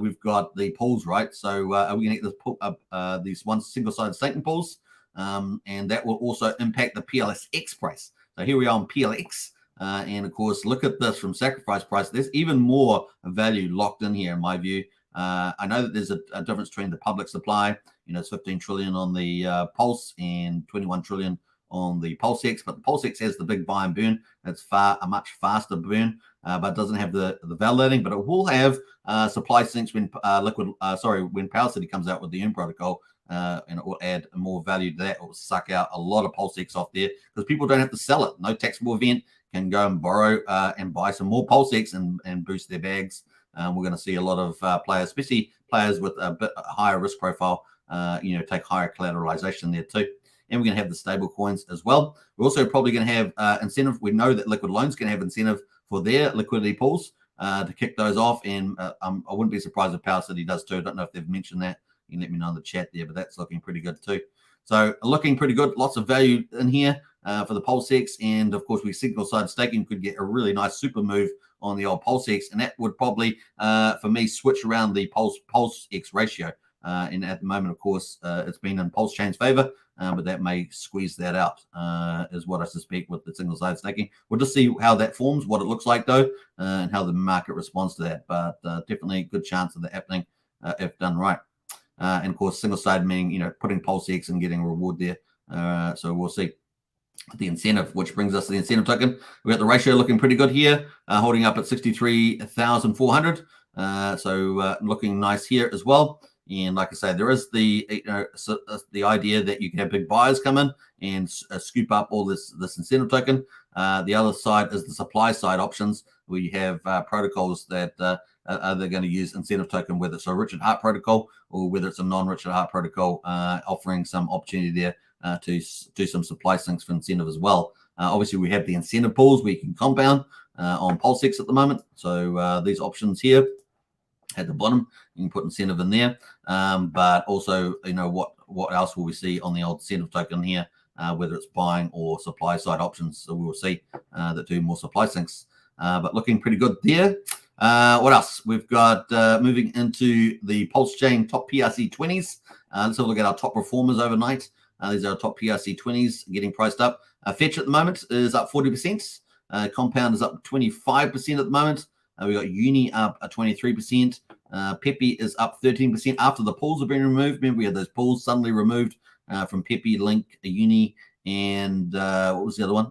we've got the pools, right? So are we going to get these one single-sided staking pools? And that will also impact the PLSX price. So here we are on PLX. And of course, look at this from sacrifice price. There's even more value locked in here, in my view. I know that there's a difference between the public supply. It's 15 trillion on the Pulse and 21 trillion on the Pulsex, but the Pulsex has the big buy and burn. It's a much faster burn, but it doesn't have the validating. But it will have supply sinks when when Power City comes out with the Earn protocol, and it will add more value to that. It will suck out a lot of Pulsex off there because people don't have to sell it. No taxable event, can go and borrow and buy some more Pulsex and boost their bags. We're going to see a lot of players, especially players with a bit higher risk profile, take higher collateralization there too. And we're going to have the stable coins as well. We're also probably going to have incentive. We know that liquid loans can have incentive for their liquidity pools to kick those off. And I wouldn't be surprised if Power City does too. I don't know if they've mentioned that. You can let me know in the chat there, but that's looking pretty good too. So looking pretty good. Lots of value in here for the Pulsex. And of course, we single-sided staking could get a really nice super move on the old Pulsex. And that would probably, for me, switch around the Pulsex ratio. And at the moment, of course, it's been in Pulsechain's favor, but that may squeeze that out, is what I suspect with the single-sided staking. We'll just see how that forms, what it looks like, though, and how the market responds to that. But definitely a good chance of that happening if done right. And, of course, single-sided meaning, putting Pulsex and getting a reward there. So we'll see. The incentive, which brings us to the incentive token. We've got the ratio looking pretty good here, holding up at 63,400. So looking nice here as well. And like I say, there is the idea that you can have big buyers come in and scoop up all this incentive token. The other side is the supply side options, where you have protocols that are they going to use incentive token, whether it's a Richard Hart protocol or whether it's a non-Richard Hart protocol, offering some opportunity there to do some supply sinks for incentive as well. Obviously, we have the incentive pools where you can compound on Pulsex at the moment. So these options here at the bottom, you can put incentive in there. But also, what else will we see on the old incentive token here, whether it's buying or supply side options. So we will see that do more supply sinks. But looking pretty good there. What else? We've got moving into the Pulsechain top PRC 20s. Let's have a look at our top performers overnight. These are our top PRC 20s getting priced up. Fetch at the moment is up 40%. Compound is up 25% at the moment. We got Uni up 23%. Pepe is up 13% after the pools have been removed. Remember, we had those pools suddenly removed from Pepe, Link, Uni, and what was the other one?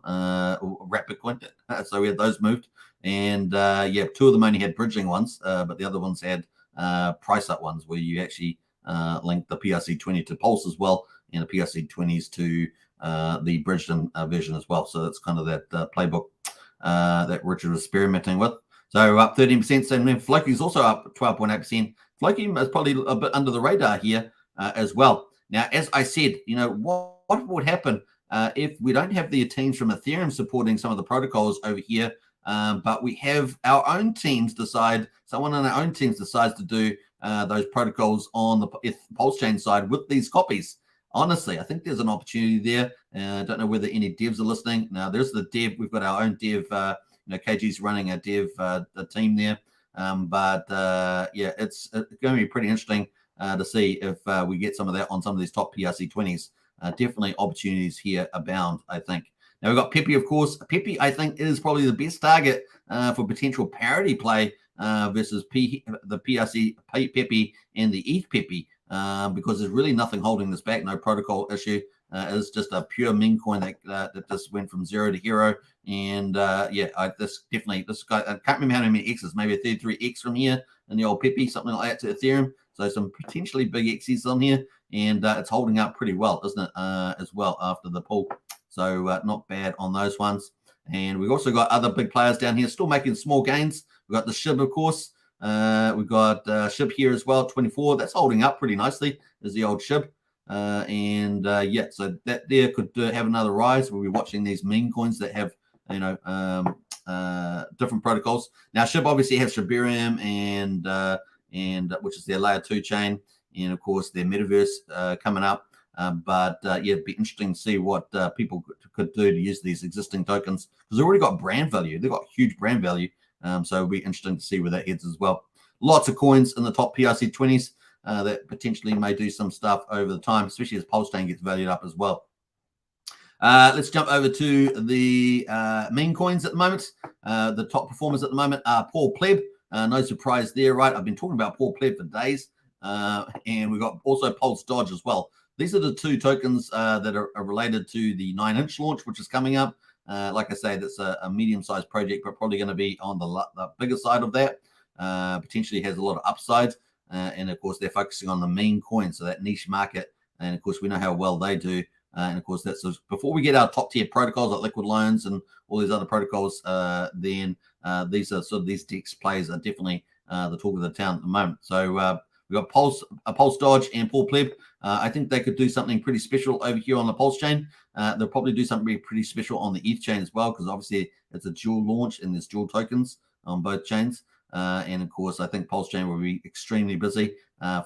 Wrap Bitcoin. So we had those moved. And two of them only had bridging ones, but the other ones had price up ones where you actually link the PRC20 to Pulse as well, and the PRC20s to the bridged version as well. So that's kind of that playbook that Richard was experimenting with. So up 13%. So then Floki is also up 12.8%. Floki is probably a bit under the radar here as well. Now, as I said, what would happen if we don't have the teams from Ethereum supporting some of the protocols over here, but we have our own teams someone on our own teams decides to do those protocols on the Pulsechain side with these copies. Honestly, I think there's an opportunity there. I don't know whether any devs are listening. Now, there's the dev. We've got our own dev. KG's running a dev team there. It's going to be pretty interesting to see if we get some of that on some of these top PRC 20s. Definitely opportunities here abound, I think. Now, we've got Pepe, of course. Pepe, I think, is probably the best target for potential parity play versus the PRC Pepe and the ETH Pepe, because there's really nothing holding this back, no protocol issue. It's just a pure meme coin that just went from 0 to hero. And this guy, I can't remember how many X's, maybe a 33X from here in the old Pepe, something like that to Ethereum. So some potentially big X's on here, and it's holding up pretty well, isn't it, as well after the pull. So not bad on those ones. And we've also got other big players down here still making small gains. We've got the SHIB, of course. We've got SHIB here as well, 24. That's holding up pretty nicely, is the old SHIB. So that there could have another rise. We'll be watching these meme coins that have, different protocols. Now, SHIB obviously has Shibarium and which is their layer 2 chain, and of course their metaverse coming up. Yeah, it'd be interesting to see what people could do to use these existing tokens, because they've already got brand value. They've got huge brand value. So it'll be interesting to see where that heads as well. Lots of coins in the top PRC20s that potentially may do some stuff over the time, especially as Pulsechain gets valued up as well. Let's jump over to the meme coins at the moment. The top performers at the moment are Paul Pleb. No surprise there, right? I've been talking about Paul Pleb for days. And we've got also Pulse Dodge as well. These are the two tokens that are related to the 9-inch launch, which is coming up. Like I say, that's a medium-sized project, but probably going to be on the bigger side of that. Potentially has a lot of upside. And of course, they're focusing on the meme coin, so that niche market. And of course, we know how well they do. And of course, that's before we get our top tier protocols like liquid loans and all these other protocols. Then these are sort of these DEX plays are definitely the talk of the town at the moment. So we've got Pulse Dodge and Paul Pleb. I think they could do something pretty special over here on the Pulse chain. They'll probably do something pretty special on the ETH chain as well, because obviously it's a dual launch and there's dual tokens on both chains. And of course, I think Pulse chain will be extremely busy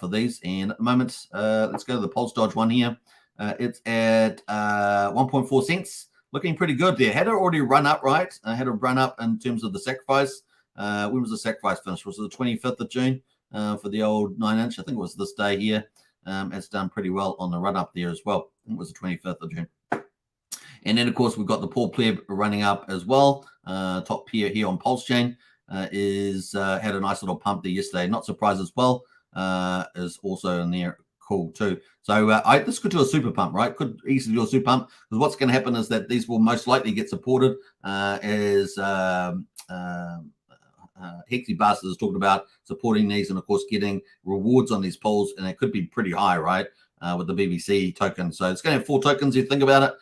for these. And at the moment, let's go to the Pulse Dodge one here. It's at 1.4 cents, looking pretty good there. Had it already run up, right? Had a run up in terms of the sacrifice. When was the sacrifice finished? Was it the 25th of June for the old 9-inch? I think it was this day here. It's done pretty well on the run up there as well. I think it was the 25th of June. And then, of course, we've got the Paul Pleb running up as well. Top peer here on Pulse chain had a nice little pump there yesterday. Not surprised as well. Is also in there. Cool too. So this could do a super pump, right? Could easily do a super pump, because what's going to happen is that these will most likely get supported as Hexy Bastard has talked about supporting these, and of course getting rewards on these polls, and it could be pretty high, right? With the BBC token. So it's going to have 4 tokens. You think about it.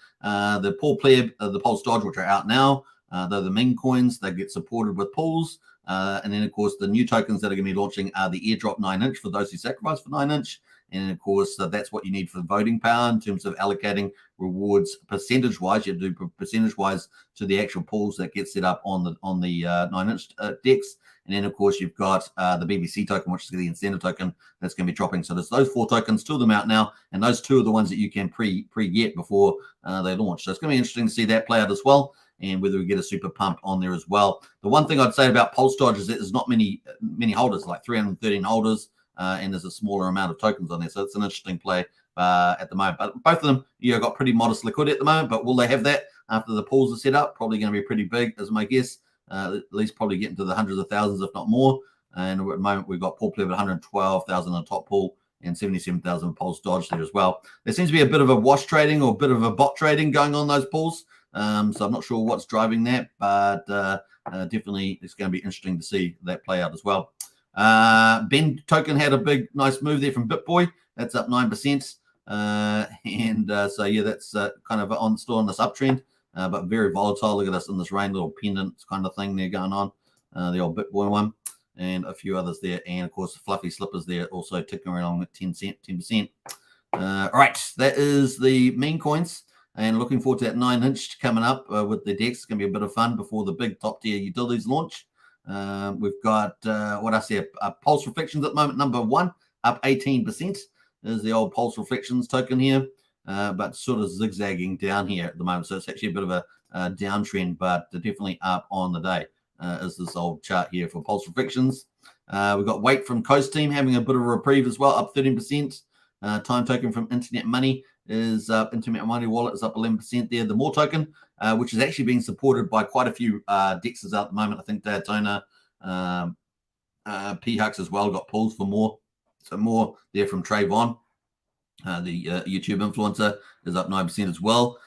The Paul Pleb, the Pulse Dodge, which are out now. They're the meme coins. They get supported with pools. And then, of course, the new tokens that are going to be launching are the airdrop 9-inch for those who sacrifice for 9-inch. And of course, that's what you need for voting power in terms of allocating rewards percentage-wise. You have to do percentage-wise to the actual pools that get set up on the 9-inch DEX. And then, of course, you've got the BBC token, which is the incentive token that's going to be dropping. So there's those 4 tokens, 2 of them out now, and those 2 are the ones that you can pre-get before they launch. So it's going to be interesting to see that play out as well, and whether we get a super pump on there as well. The one thing I'd say about Pulse Dodge is that there's not many holders, like 313 holders. And there's a smaller amount of tokens on there. So it's an interesting play at the moment. But both of them, got pretty modest liquidity at the moment. But will they have that after the pools are set up? Probably going to be pretty big, as my guess. At least probably get into the hundreds of thousands, if not more. And at the moment, we've got Paul Pleb at 112,000 on the top pool and 77,000 Pulse Dodge there as well. There seems to be a bit of a wash trading or a bit of a bot trading going on those pools. So I'm not sure what's driving that. But definitely it's going to be interesting to see that play out as well. Ben token had a big nice move there from BitBoy. That's up 9%. So yeah, that's kind of still on this uptrend, but very volatile. Look at us in this rain, little pendant kind of thing there going on. The old BitBoy one, and a few others there, and of course the fluffy slippers there also ticking along at 10%. All right, that is the meme coins, and looking forward to that 9-inch coming up with the DEX. It's going to be a bit of fun before the big top tier utilities launch. We've got what I see, Pulse Reflections at the moment, number 1, up 18%. There's the old Pulse Reflections token here, but sort of zigzagging down here at the moment. So it's actually a bit of a downtrend, but definitely up on the day. Is this old chart here for Pulse Reflections. We've got Wait from Coast Team having a bit of a reprieve as well, up 13%. Time token from Internet Money is up. Internet Money Wallet is up 11% there. The More token, which is actually being supported by quite a few DEXs out at the moment. I think Daytona, P-Hux as well got pulls for More. So More there from Trayvon, the YouTube influencer, is up 9% as well.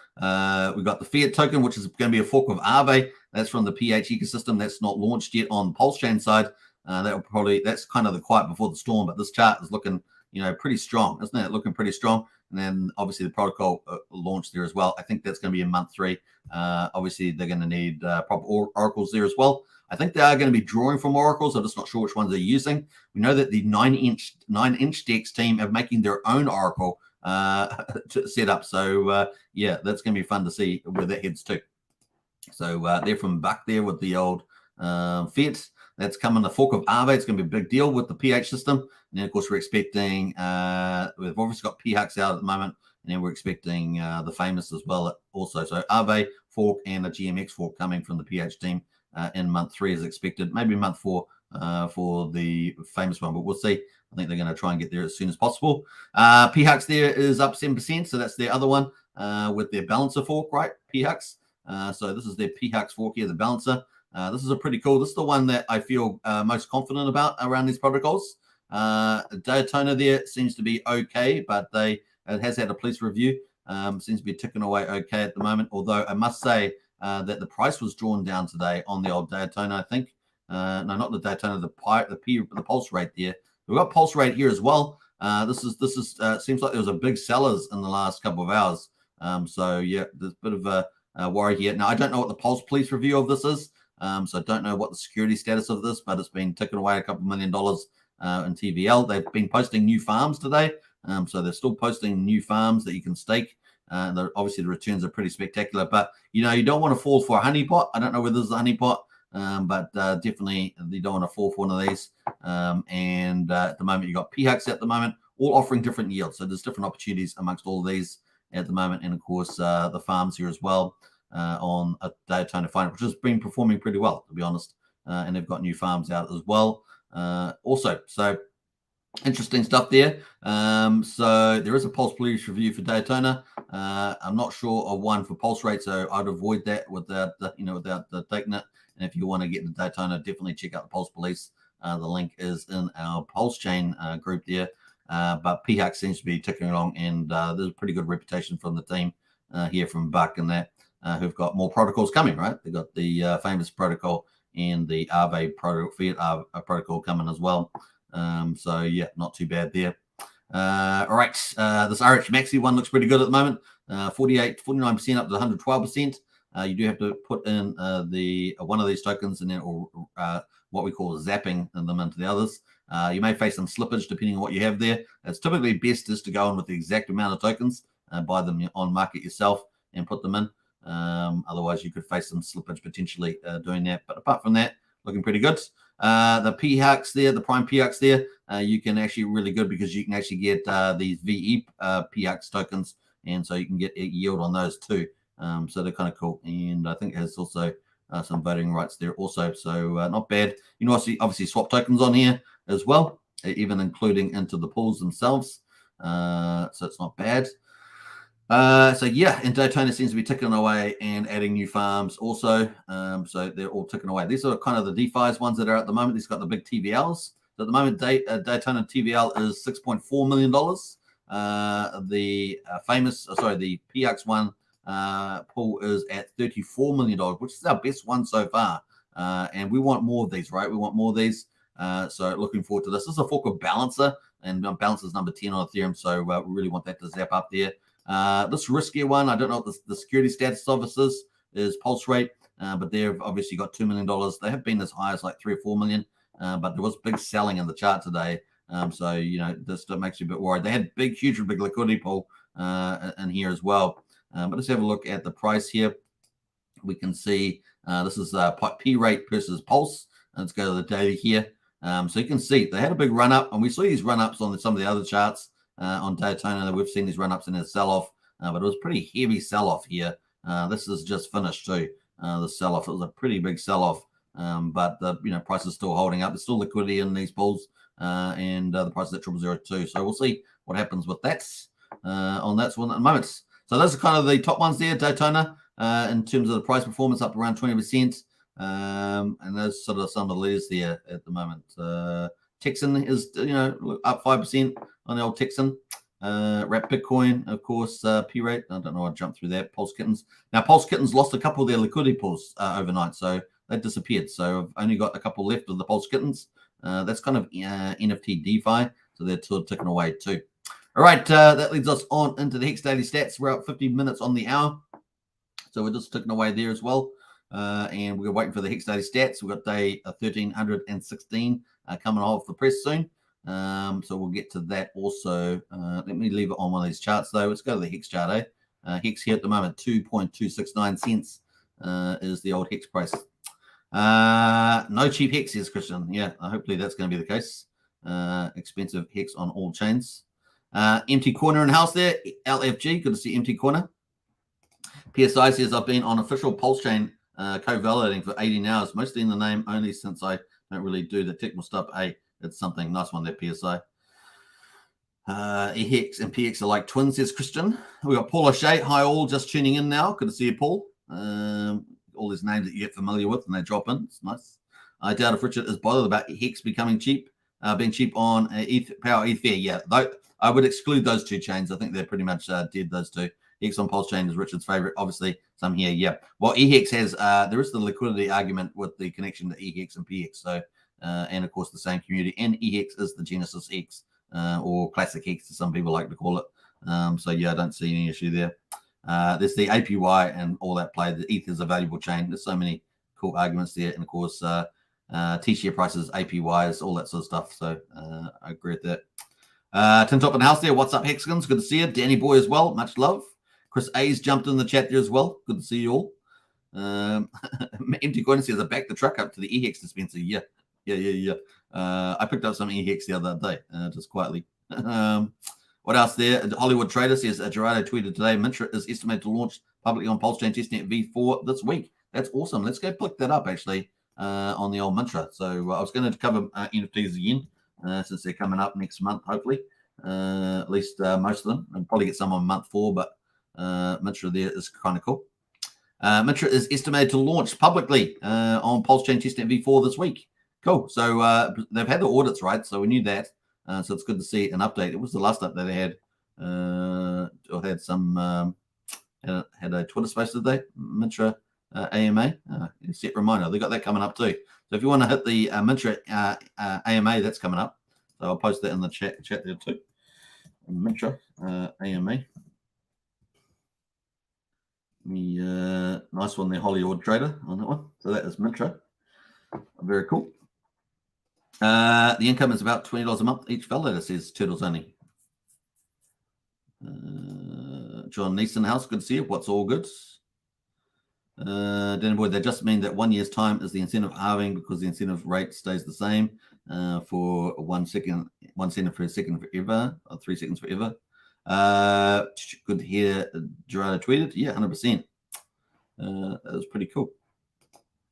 We've got the Fiat token, which is going to be a fork of Aave. That's from the PH ecosystem. That's not launched yet on the Pulse chain side. That's kind of the quiet before the storm, but this chart is looking, pretty strong, isn't it? Looking pretty strong. And then obviously the protocol launched there as well. I think that's going to be in month 3. Obviously they're going to need proper oracles there as well. I think they are going to be drawing from oracles. I'm just not sure which ones they're using. We know that the 9-inch DEX team are making their own oracle to set up. So yeah, that's going to be fun to see where that heads to. So they're from Buck there with the old Fiat. That's coming, the fork of Aave. It's going to be a big deal with the PH system. And then, of course, we're expecting, we've obviously got P-Hux out at the moment, and then we're expecting the famous as well also. So Aave fork and a GMX fork coming from the PH team in month 3 is expected, maybe month 4 for the famous one, but we'll see. I think they're going to try and get there as soon as possible. PHUX there is up 7%, so that's their other one with their balancer fork, right? PHUX. So this is their PHUX fork here, the balancer. This is a pretty cool. This is the one that I feel most confident about around these protocols. Daytona there seems to be okay, but it has had a police review. Seems to be ticking away okay at the moment. Although I must say that the price was drawn down today on the old Daytona, I think. No, not the Daytona, the pulse rate there. We've got pulse rate here as well. This is seems like there was a big sellers in the last couple of hours. So yeah, there's a bit of a worry here. Now I don't know what the pulse police review of this is. So I don't know what the security status of this, but it's been ticking away a couple $1 million in TVL. They've been posting new farms today. So they're still posting new farms that you can stake. Obviously the returns are pretty spectacular, but you don't want to fall for a honeypot. I don't know whether this is a honeypot. But definitely you don't want to fall for one of these. And at the moment, you've got PHUX at the moment, all offering different yields. So there's different opportunities amongst all of these at the moment. And of course, the farms here as well on a Daytona Finance, which has been performing pretty well, to be honest. And they've got new farms out as well. Also, so interesting stuff there. So there is a pulse police review for Daytona. I'm not sure of one for pulse rate, so I'd avoid that without taking it. And if you want to get into Daytona, definitely check out the Pulse Police. The link is in our Pulsechain group there. But PHUX seems to be ticking along, and there's a pretty good reputation from the team here from Buck and that, who've got more protocols coming, right? They've got the famous protocol and the Aave protocol, protocol coming as well. So, yeah, not too bad there. All right, this RH Maxi one looks pretty good at the moment. 49% up to 112%. You do have to put in one of these tokens and then what we call zapping them into the others. You may face some slippage depending on what you have there. It's typically best is to go in with the exact amount of tokens, buy them on market yourself and put them in. Otherwise, you could face some slippage potentially doing that. But apart from that, looking pretty good. The PHUX there, the prime PHUX there, you can actually really good because you can actually get these VE PHUX tokens, and so you can get a yield on those too. So they're kind of cool, and I think it has also some voting rights there also, so not bad. You can also obviously swap tokens on here as well, even including into the pools themselves, so it's not bad. So yeah, and Daytona seems to be ticking away and adding new farms also, so they're all ticking away. These are kind of the DeFi's ones that are at the moment. These got the big TVLs. So at the moment, Daytona TVL is $6.4 million. The the PX one pool is at $34 million, which is our best one so far. And we want more of these, right? We want more of these. So looking forward to this. This is a fork of Balancer, and Balancer is number 10 on Ethereum. So we really want that to zap up there. This riskier one, I don't know what the security status of this is Pulse Rate, but they've obviously got $2 million. They have been as high as like 3 or 4 million, but there was big selling in the chart today. So, this makes you a bit worried. They had huge liquidity pool in here as well. But let's have a look at the price here. We can see this is P rate versus Pulse. Let's go to the daily here. So you can see they had a big run up, and we saw these run ups on some of the other charts on Daytona. We've seen these run ups in a sell off, but it was pretty heavy sell off here. This is just finished too. The sell off, it was a pretty big sell off, but the price is still holding up. There's still liquidity in these pools, and the price is at 0002. So we'll see what happens with that on that one at the moment. So those are kind of the top ones there, Daytona, in terms of the price performance, up around 20%. And those sort of some of the leaders there at the moment. Texan is, up 5% on the old Texan. Wrap Bitcoin, of course, P rate. I don't know, I jumped through that. Pulse Kittens. Now, Pulse Kittens lost a couple of their liquidity pools overnight, so they disappeared. So I've only got a couple left of the Pulse Kittens. That's kind of NFT DeFi, so they're sort of ticking away too. All right, that leads us on into the Hex Daily Stats. We're up 50 minutes on the hour, so we're just ticking away there as well. And we're waiting for the Hex Daily Stats. We've got day 1316 coming off the press soon. So we'll get to that also. Let me leave it on one of these charts, though. Let's go to the Hex chart, Hex here at the moment, 2.269 cents is the old Hex price. No cheap Hex, says Christian. Yeah, hopefully that's going to be the case. Expensive Hex on all chains. Empty corner in house there. LFG, good to see empty corner. PSI says I've been on official Pulsechain co-validating for 18 hours, mostly in the name only since I don't really do the technical stuff. Hey, it's something nice one there, PSI. Hex and PX are like twins, says Christian. We got Pulsechain. Hi all, just tuning in now. Good to see you, Paul. All these names that you get familiar with and they drop in. It's nice. I doubt if Richard is bothered about Hex becoming cheap, being cheap on Power Ether. Yeah, though I would exclude those two chains. I think they're pretty much dead, those two. Hex on Pulsechain is Richard's favorite. Obviously, some here, yeah. Well, EHEX has, there is the liquidity argument with the connection to EHEX and PX. So, and of course, the same community. And EHEX is the Genesis Hex, or Classic Hex, as some people like to call it. So, yeah, I don't see any issue there. There's the APY and all that play. The ETH is a valuable chain. There's so many cool arguments there. And of course, T-share prices, APYs, all that sort of stuff. So, I agree with that. Tin Top in the house there. What's up, Hexagons? Good to see you. Danny Boy as well. Much love. Chris A's jumped in the chat there as well. Good to see you all. Empty Coin says I backed the truck up to the EHEX dispenser. Yeah. I picked up some EHEX the other day, just quietly. What else there? Hollywood Trader says Gerardo tweeted today, Mintra is estimated to launch publicly on Pulsechain testnet v4 this week. That's awesome. Let's go click that up, actually, on the old Mintra. So I was going to cover NFTs again, since they're coming up next month, hopefully. At least most of them. I'll probably get some on month 4, but Mintra there is kind of cool. Mintra is estimated to launch publicly on Pulsechain testnet v4 this week. Cool. So they've had the audits, right? So we knew that. So it's good to see an update. It was the last update they had. Or had some had a Twitter space today. Mintra AMA. Set reminder. They got that coming up too. So if you want to hit the Mintra AMA, that's coming up. So I'll post that in the chat there too. Mintra AMA. Nice one there, Hollywood Trader on that one. So that is Mintra. Very cool. The income is about $20 a month each validator, says Turtles Only. John Neeson House, good to see you. What's all good? Danny Boy, they just mean that 1 year's time is the incentive halving because the incentive rate stays the same for 1 second, 1 cent per second forever, or 3 seconds forever. Good to hear Gerardo tweeted. Yeah, 100%. That was pretty cool.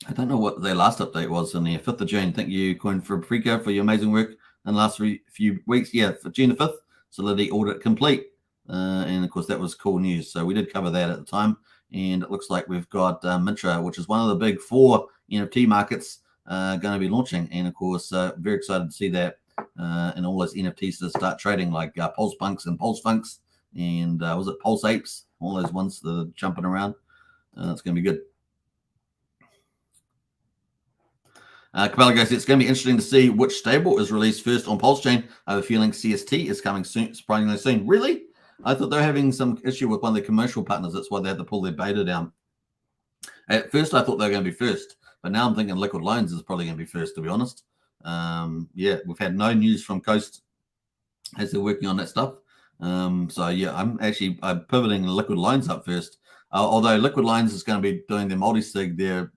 I don't know what their last update was on the 5th of June. Thank you, Coin for Africa, for your amazing work in the last few weeks. Yeah, for June the 5th, Solidity audit complete. And of course, that was cool news. So we did cover that at the time. And it looks like we've got Mintra, which is one of the big 4 NFT markets, going to be launching. And of course, very excited to see that. And all those NFTs to start trading, like Pulse Punks and Pulse Funks, and was it Pulse Apes? All those ones that are jumping around. It's going to be good. Capella goes, it's going to be interesting to see which stable is released first on Pulsechain. I have a feeling CST is coming soon, surprisingly soon. Really? I thought they were having some issue with one of their commercial partners. That's why they had to pull their beta down. At first, I thought they were going to be first, but now I'm thinking Liquid Loans is probably going to be first, to be honest. Yeah, we've had no news from Coast as they're working on that stuff. So yeah, I'm pivoting Liquid Loans up first. Although Liquid Loans is going to be doing their multi-sig, their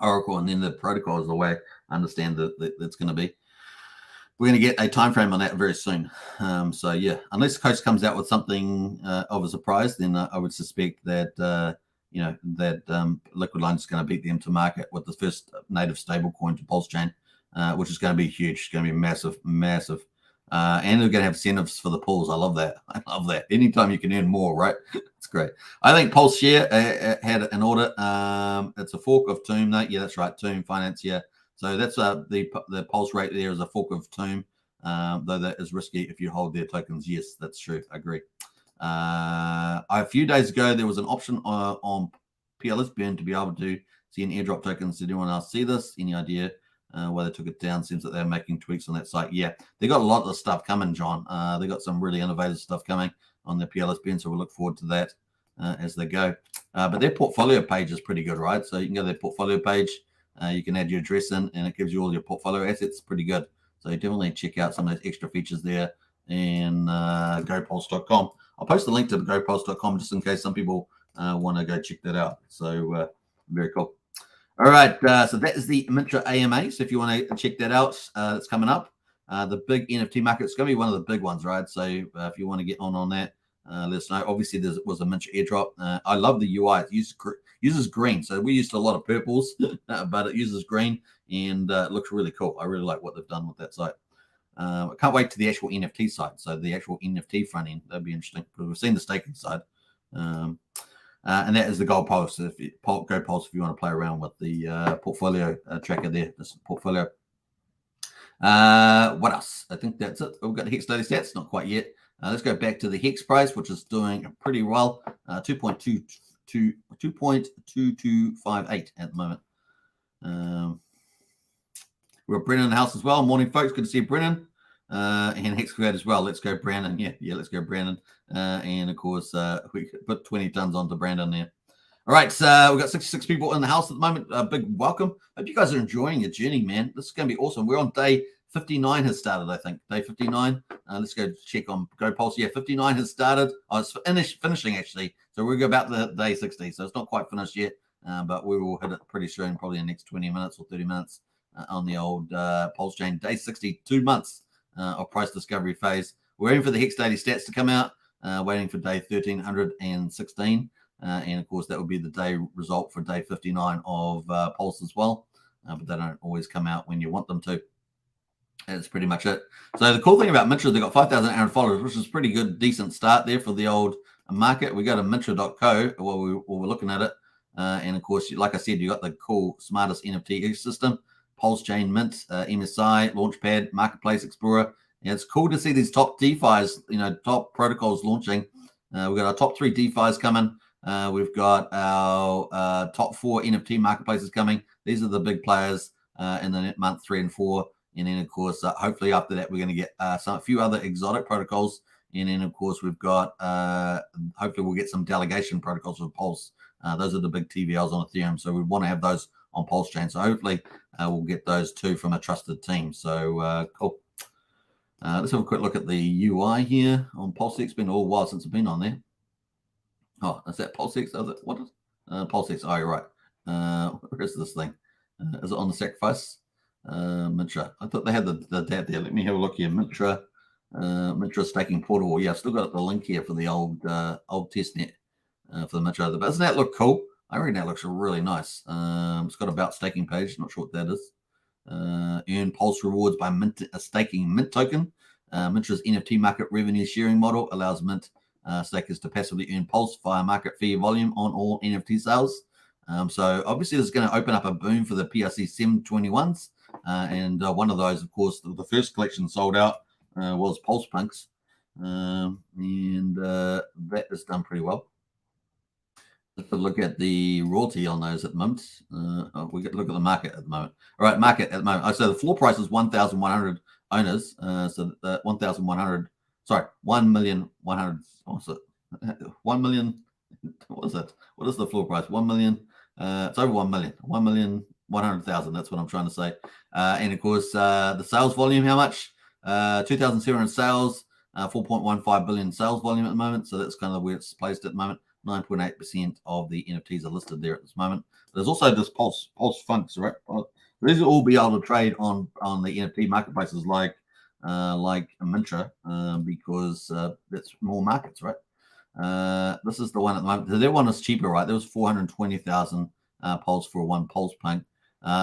Oracle, and then the protocol is the way I understand that's going to be. We're going to get a time frame on that very soon. So yeah, unless Coast comes out with something of a surprise, then I would suspect that Liquid Loans is going to beat them to market with the first native stable coin to Pulsechain, which is going to be huge. It's going to be massive. And they're going to have incentives for the pools. I love that. Anytime you can earn more, right? It's great. I think Pulse Share had an audit. It's a fork of Tomb. Yeah, that's right. Tomb Finance. Yeah. So that's the Pulse rate there is a fork of Tomb, though that is risky if you hold their tokens. Yes, that's true. I agree. A few days ago, there was an option on PLS Burn to be able to see an airdrop tokens. Did anyone else see this? Any idea why they took it down? Seems that they're making tweaks on that site. Yeah, they got a lot of stuff coming, John. They got some really innovative stuff coming on the PLS Burn, so we'll look forward to that as they go. But their portfolio page is pretty good, right? So you can go to their portfolio page. You can add your address in, and it gives you all your portfolio assets. Pretty good. So you definitely check out some of those extra features there in gopulse.com. I'll post the link to the gopulse.com just in case some people want to go check that out. So very cool. All right. So that is the Mintra AMA. So if you want to check that out, it's coming up. the big NFT market. It's going to be one of the big ones, right? So if you want to get on that, let us know. Obviously, there was a Mintra airdrop. I love the UI. It uses green. So we used a lot of purples, but it uses green, and it looks really cool. I really like what they've done with that site. I can't wait to the actual NFT side. So the actual NFT front end, that'd be interesting because we've seen the staking side. And that is the gold pulse. Go pulse if you want to play around with the portfolio tracker there. This portfolio. What else? I think that's it. We've got the Hex daily stats, not quite yet. Let's go back to the Hex price, which is doing pretty well. 2.2258 at the moment. We've got Brennan in the house as well. Morning, folks. Good to see Brennan. And Hex Create as well. Let's go, Brandon. Yeah, let's go, Brandon. And of course, we put 20 tons onto Brandon there. All right, so we've got 66 people in the house at the moment. Big welcome. Hope you guys are enjoying your journey, man. This is going to be awesome. We're on day 59 has started, I think. Day 59. Let's go check on Go Pulse. Yeah, 59 has started. Oh, it's finishing, actually. So we'll go about the day 60. So it's not quite finished yet, but we will hit it pretty soon, probably in the next 20 minutes or 30 minutes on the old Pulsechain. Day 60, 2 months of price discovery phase. We're waiting for the Hex daily stats to come out, waiting for day 1316. And of course, that will be the day result for day 59 of Pulse as well. But they don't always come out when you want them to. That's pretty much it. So the cool thing about Mintra, they've got 5,800 followers, which is pretty good, decent start there for the old market. We go to mintra.co while we're looking at it. And of course, like I said, you got the cool, smartest NFT ecosystem, Pulsechain, Mint, MSI, Launchpad, Marketplace Explorer. And it's cool to see these top DeFis, top protocols launching. We've got our top 3 DeFis coming. We've got our top 4 NFT marketplaces coming. These are the big players in the month 3 and 4. And then, of course, hopefully after that, we're going to get a few other exotic protocols. And then, of course, we've got, hopefully we'll get some delegation protocols with Pulse. Those are the big TVLs on Ethereum. So we want to have those on Pulsechain. So hopefully we'll get those too from a trusted team. So cool. Let's have a quick look at the UI here on Pulsex. It's been a little while since I've been on there. Oh, is that Pulsex? What is Pulsex? Oh, you're right. Where is this thing? Is it on the Sacrifice? Mintra. I thought they had the date there. Let me have a look here. Mintra staking portal. Yeah, I've still got the link here for the old testnet for the Mintra. But doesn't that look cool? I reckon that looks really nice. It's got about staking page. Not sure what that is. Earn Pulse rewards by staking Mint token. Mintra's NFT market revenue sharing model allows Mint stakers to passively earn Pulse via market fee volume on all NFT sales. So obviously this is going to open up a boom for the PRC 721s. And one of those, of course, the first collection sold out was Pulse Punks. And that is done pretty well. Let's look at the royalty on those at the moment. We get to look at the market at the moment. All right, market at the moment. So the floor price is 1,100 owners. So the 1,100, sorry, 1,100,000. What's it? 1 million. What is it? What is the floor price? 1 million. It's over 1 million. 1,100,000. That's what I'm trying to say. And of course, the sales volume, how much? 2,700 sales, 4.15 billion sales volume at the moment. So that's kind of where it's placed at the moment. 9.8% of the NFTs are listed there at this moment. There's also this Pulse Funks, right? These will all be able to trade on the NFT marketplaces like Mintra because that's more markets, right? This is the one at the moment. Their one is cheaper, right? There was 420,000 Pulse for one Pulse Punk.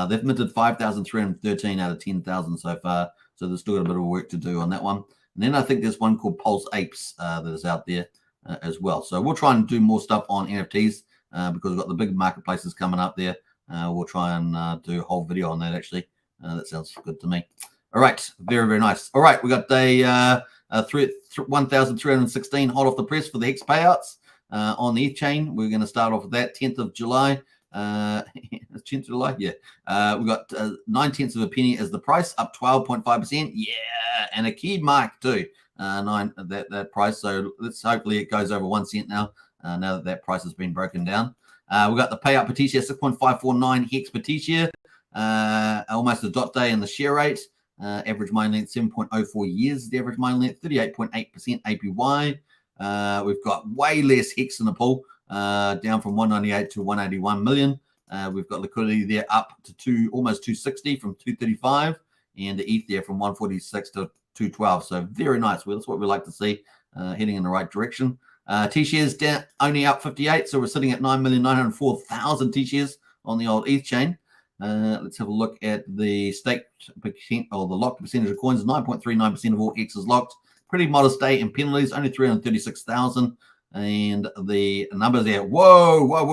They've minted 5,313 out of 10,000 so far. So there's still got a bit of work to do on that one. And then I think there's one called Pulse Apes that is out there as well. So we'll try and do more stuff on NFTs because we've got the big marketplaces coming up there. We'll try and do a whole video on that actually. That sounds good to me. All right. Very, very nice. All right. We got day 1,316 hot off the press for the Hex payouts on the ETH chain. We're going to start off with that 10th of July. 10th of July, yeah. We got 9/10 of a penny as the price, up 12.5%. Yeah, and a key mark too. That price. So let's hopefully it goes over 1 cent now. Now that price has been broken down. We got the payout Petitia 6.549 Hex Petitia. Almost a dot day in the share rate. Average mine length 7.04 years. The average mine length 38.8% APY. We've got way less Hex in the pool. Down from 198 to 181 million. We've got liquidity there up to almost 260 from 235. and the ETH there from 146 to 212. So very nice. Well, that's what we like to see, heading in the right direction. T-shares down, only up 58, so we're sitting at 9,904,000 T-shares on the old ETH chain. Let's have a look at the staked percent, or the locked percentage of coins. 9.39% of all Hex is locked. Pretty modest day in penalties, only 336,000. And the numbers there, whoa, what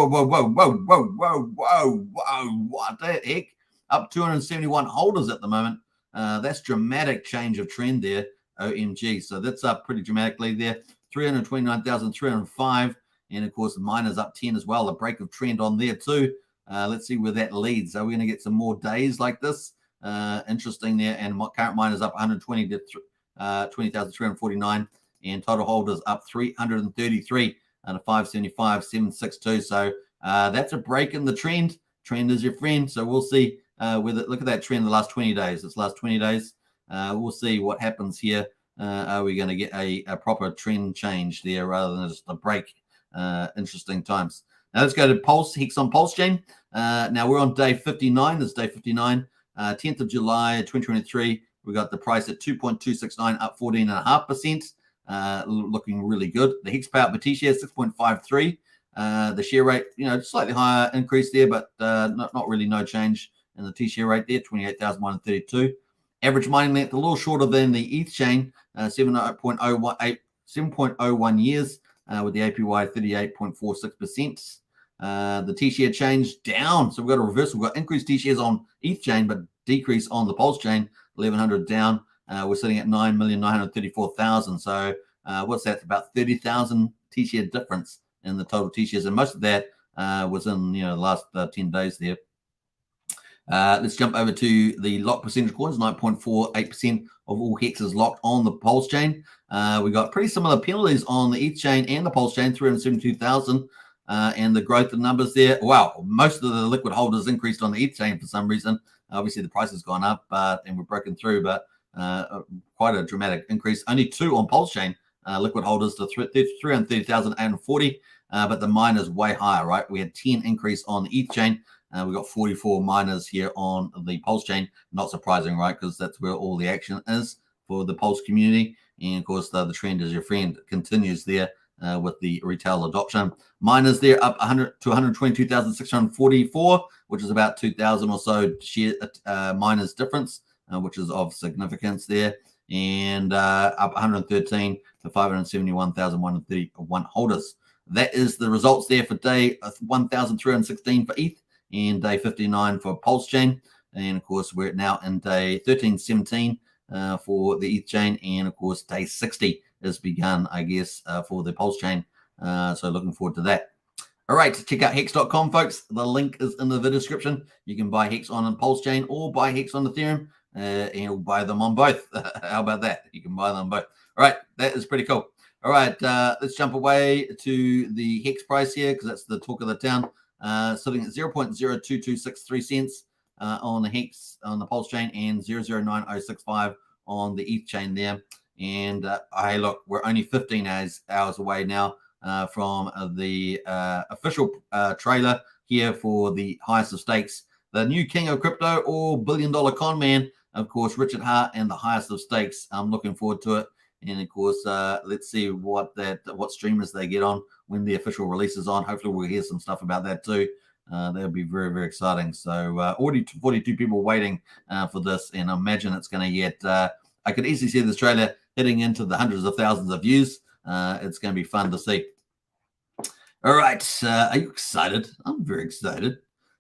the heck? Up 271 holders at the moment. That's dramatic change of trend there, OMG. So that's up pretty dramatically there. 329,305. And of course, the miners up 10 as well. A break of trend on there too. Let's see where that leads. Are we going to get some more days like this? Interesting there. And current miners up 120 to 20,349. And total holders up 333 to 575,762. So that's a break in the trend. Trend is your friend. So we'll see whether, look at that trend the last 20 days. This last 20 days. We'll see what happens here. Are we going to get a proper trend change there rather than just a break? Interesting times. Now let's go to Pulse, Hex on Pulsechain. Now we're on day 59. This is day 59, 10th of July, 2023. We got the price at 2.269, up 14.5%. Looking really good. The Hex payout per T-share 6.53. The share rate, slightly higher increase there, but not really no change in the T-share rate there, 28,132. Average mining length a little shorter than the ETH chain, 7.01 years, with the APY 38.46%. The T-share change down, so we've got a reversal. We've got increased T-shares on ETH chain, but decrease on the Pulse chain, 1,100 down. We're sitting at 9,934,000. So what's that? About 30,000 T-share difference in the total T-shares, and most of that was in the last 10 days there. Let's jump over to the lock percentage coins. 9.48% of all hexes locked on the Pulse chain. We got pretty similar penalties on the ETH chain and the Pulse chain, 372,000. And the growth of numbers there. Wow, most of the liquid holders increased on the ETH chain for some reason. Obviously, the price has gone up, and we're broken through, but quite a dramatic increase. Only 2 on Pulse chain liquid holders to 330,040, but the miners way higher, right? We had 10 increase on the ETH chain. We got 44 miners here on the Pulse chain. Not surprising, right? Because that's where all the action is for the Pulse community. And of course, the trend is your friend continues there with the retail adoption. Miners there up 100 to 122,644, which is about 2,000 or so share miners difference, which is of significance there. And up 113 to 571,131 holders. That is the results there for day 1,316 for ETH and day 59 for Pulse chain. And of course, we're now in day 1317 for the ETH chain. And of course, day 60 has begun, I guess, for the Pulse chain. So looking forward to that. All right, check out hex.com, folks. The link is in the video description. You can buy Hex on Pulse chain or buy Hex on Ethereum, and you'll buy them on both. How about that? You can buy them on both. All right, that is pretty cool. All right, let's jump away to the Hex price here because that's the talk of the town. Sitting at 0.022663 cents on the Hex on the Pulse chain and 0.09065 on the ETH chain there. And hey, look, we're only 15 hours away now from the official trailer here for the highest of stakes. The new king of crypto or billion-dollar con man, of course, Richard Hart, and the highest of stakes. I'm looking forward to it. And of course, let's see what streamers they get on when the official release is on. Hopefully, we'll hear some stuff about that too. That'll be very, very exciting. So, already 42 people waiting for this, and I imagine it's going to get. I could easily see this trailer hitting into the hundreds of thousands of views. It's going to be fun to see. All right, are you excited? I'm very excited.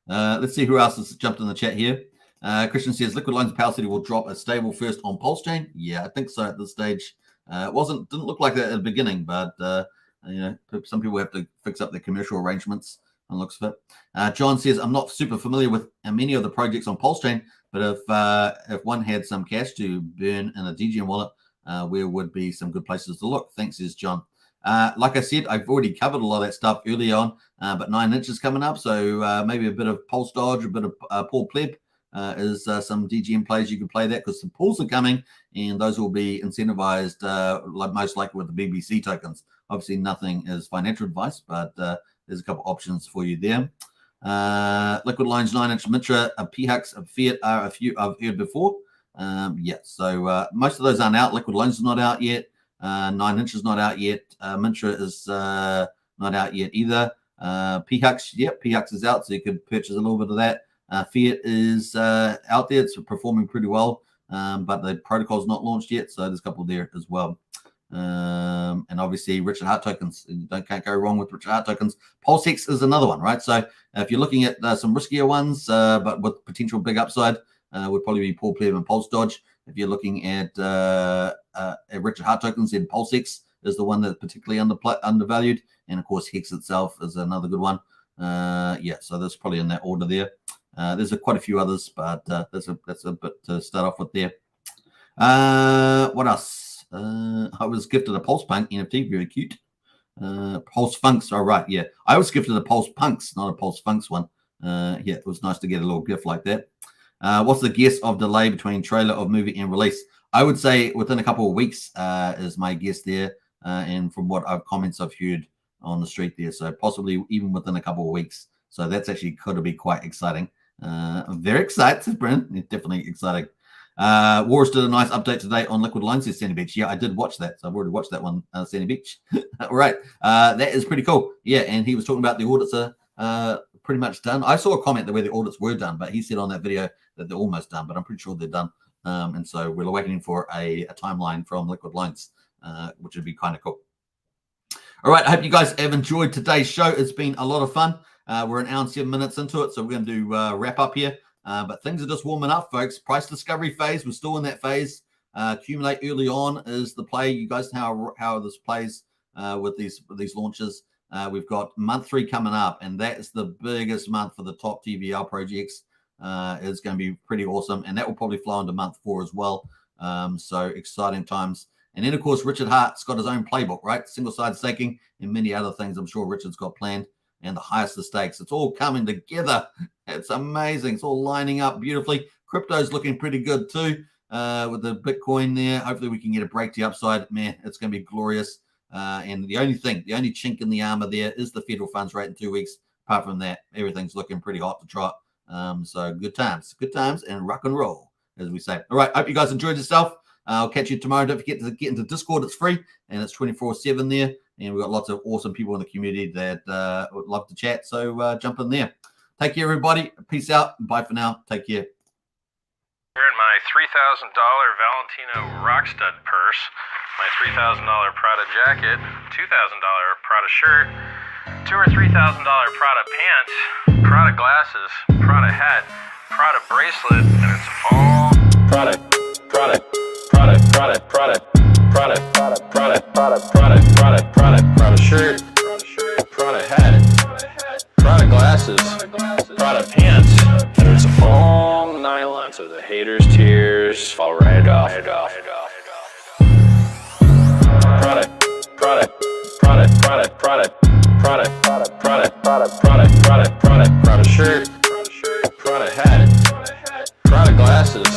Let's see who else has jumped in the chat here. Christian says liquid lines of Power City will drop a stable first on Pulse chain. Yeah, I think so at this stage. Didn't look like that at the beginning, but some people have to fix up their commercial arrangements and looks of it. John says I'm not super familiar with many of the projects on Pulse chain, but if one had some cash to burn in a DGM wallet, where would be some good places to look? Thanks, says John. Like I said, I've already covered a lot of that stuff early on, but 9 inches coming up, so maybe a bit of Pulse Dodge, a bit of Paul Pleb is some DGM plays you can play that because the pools are coming and those will be incentivized most likely with the BBC tokens. Obviously, nothing is financial advice, but there's a couple options for you there. Liquid Lines 9-inch Mitra, a PHUX, a Fiat are a few I've heard before. Yeah, so most of those aren't out. Liquid Loans is not out yet. 9inch is not out yet. Mintra is not out yet either. PHUX, yep, PHUX is out, so you could purchase a little bit of that. Fiat is out there. It's performing pretty well, but the protocol's not launched yet, so there's a couple there as well. And obviously Richard Hart tokens, can't go wrong with Richard Hart tokens. Pulsechain is another one, right? So if you're looking at some riskier ones, but with potential big upside, would probably be Paul Pleb and Pulse Dodge. If you're looking at Richard Hart tokens, then Pulsechain is the one that's particularly undervalued, and of course Hex itself is another good one. Yeah, so that's probably in that order there. There's quite a few others, but that's a bit to start off with there. What else? I was gifted a Pulse Punk NFT, very cute. Pulse Funks, all right, yeah. I was gifted a Pulse Punks, not a Pulse Funks one. Yeah, it was nice to get a little gift like that. What's the guess of delay between trailer of movie and release? I would say within a couple of weeks is my guess there, and from what comments I've heard on the street there, so possibly even within a couple of weeks. So that's actually could be quite exciting. I'm very excited, Brent. It's definitely exciting. Wars did a nice update today on Liquid Loans, says Sandy Beach. Yeah, I did watch that. So I've already watched that one, Sandy Beach. All right. That is pretty cool. Yeah, and he was talking about the audits are pretty much done. I saw a comment that where the audits were done, but he said on that video that they're almost done, but I'm pretty sure they're done. And so we're waiting for a timeline from Liquid Loans, which would be kind of cool. All right. I hope you guys have enjoyed today's show. It's been a lot of fun. We're an hour and 7 minutes into it, so we're going to do wrap up here. But things are just warming up, folks. Price discovery phase. We're still in that phase. Accumulate early on is the play. You guys know how this plays with these launches. We've got month 3 coming up, and that is the biggest month for the top TVL projects. It's going to be pretty awesome, and that will probably flow into month 4 as well. So exciting times. And then, of course, Richard Hart's got his own playbook, right? Single-side staking and many other things I'm sure Richard's got planned. And the highest of stakes. It's all coming together. It's amazing. It's all lining up beautifully. Crypto's looking pretty good too with the Bitcoin there. Hopefully we can get a break to the upside. Man, it's going to be glorious. And the only chink in the armor there is the federal funds rate in 2 weeks. Apart from that, everything's looking pretty hot to trot. So good times and rock and roll, as we say. All right, hope you guys enjoyed yourself. I'll catch you tomorrow. Don't forget to get into Discord. It's free and it's 24/7 there. And we've got lots of awesome people in the community that would love to chat. So jump in there. Take care, everybody. Peace out. Bye for now. Take care. Here in my $3,000 Valentino Rockstud purse, my $3,000 Prada jacket, $2,000 Prada shirt, $2,000 or $3,000 Prada pants, Prada glasses, Prada hat, Prada bracelet, and it's all product. Prada shirt, Prada hat, Prada glasses, Prada pants, and it's all nylon, so the haters' tears fall right off. Prada shirt, Prada hat, Prada glasses,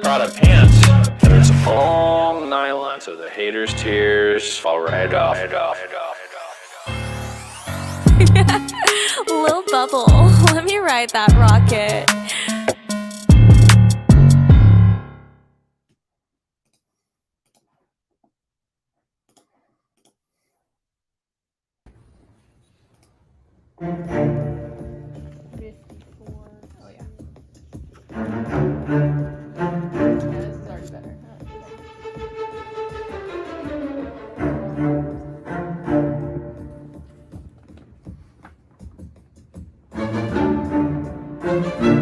Prada pants, and it's all nylon, so the haters' tears fall right off. Lil Bubble, let me ride that rocket. Oh yeah. Yeah, this is already better. Huh?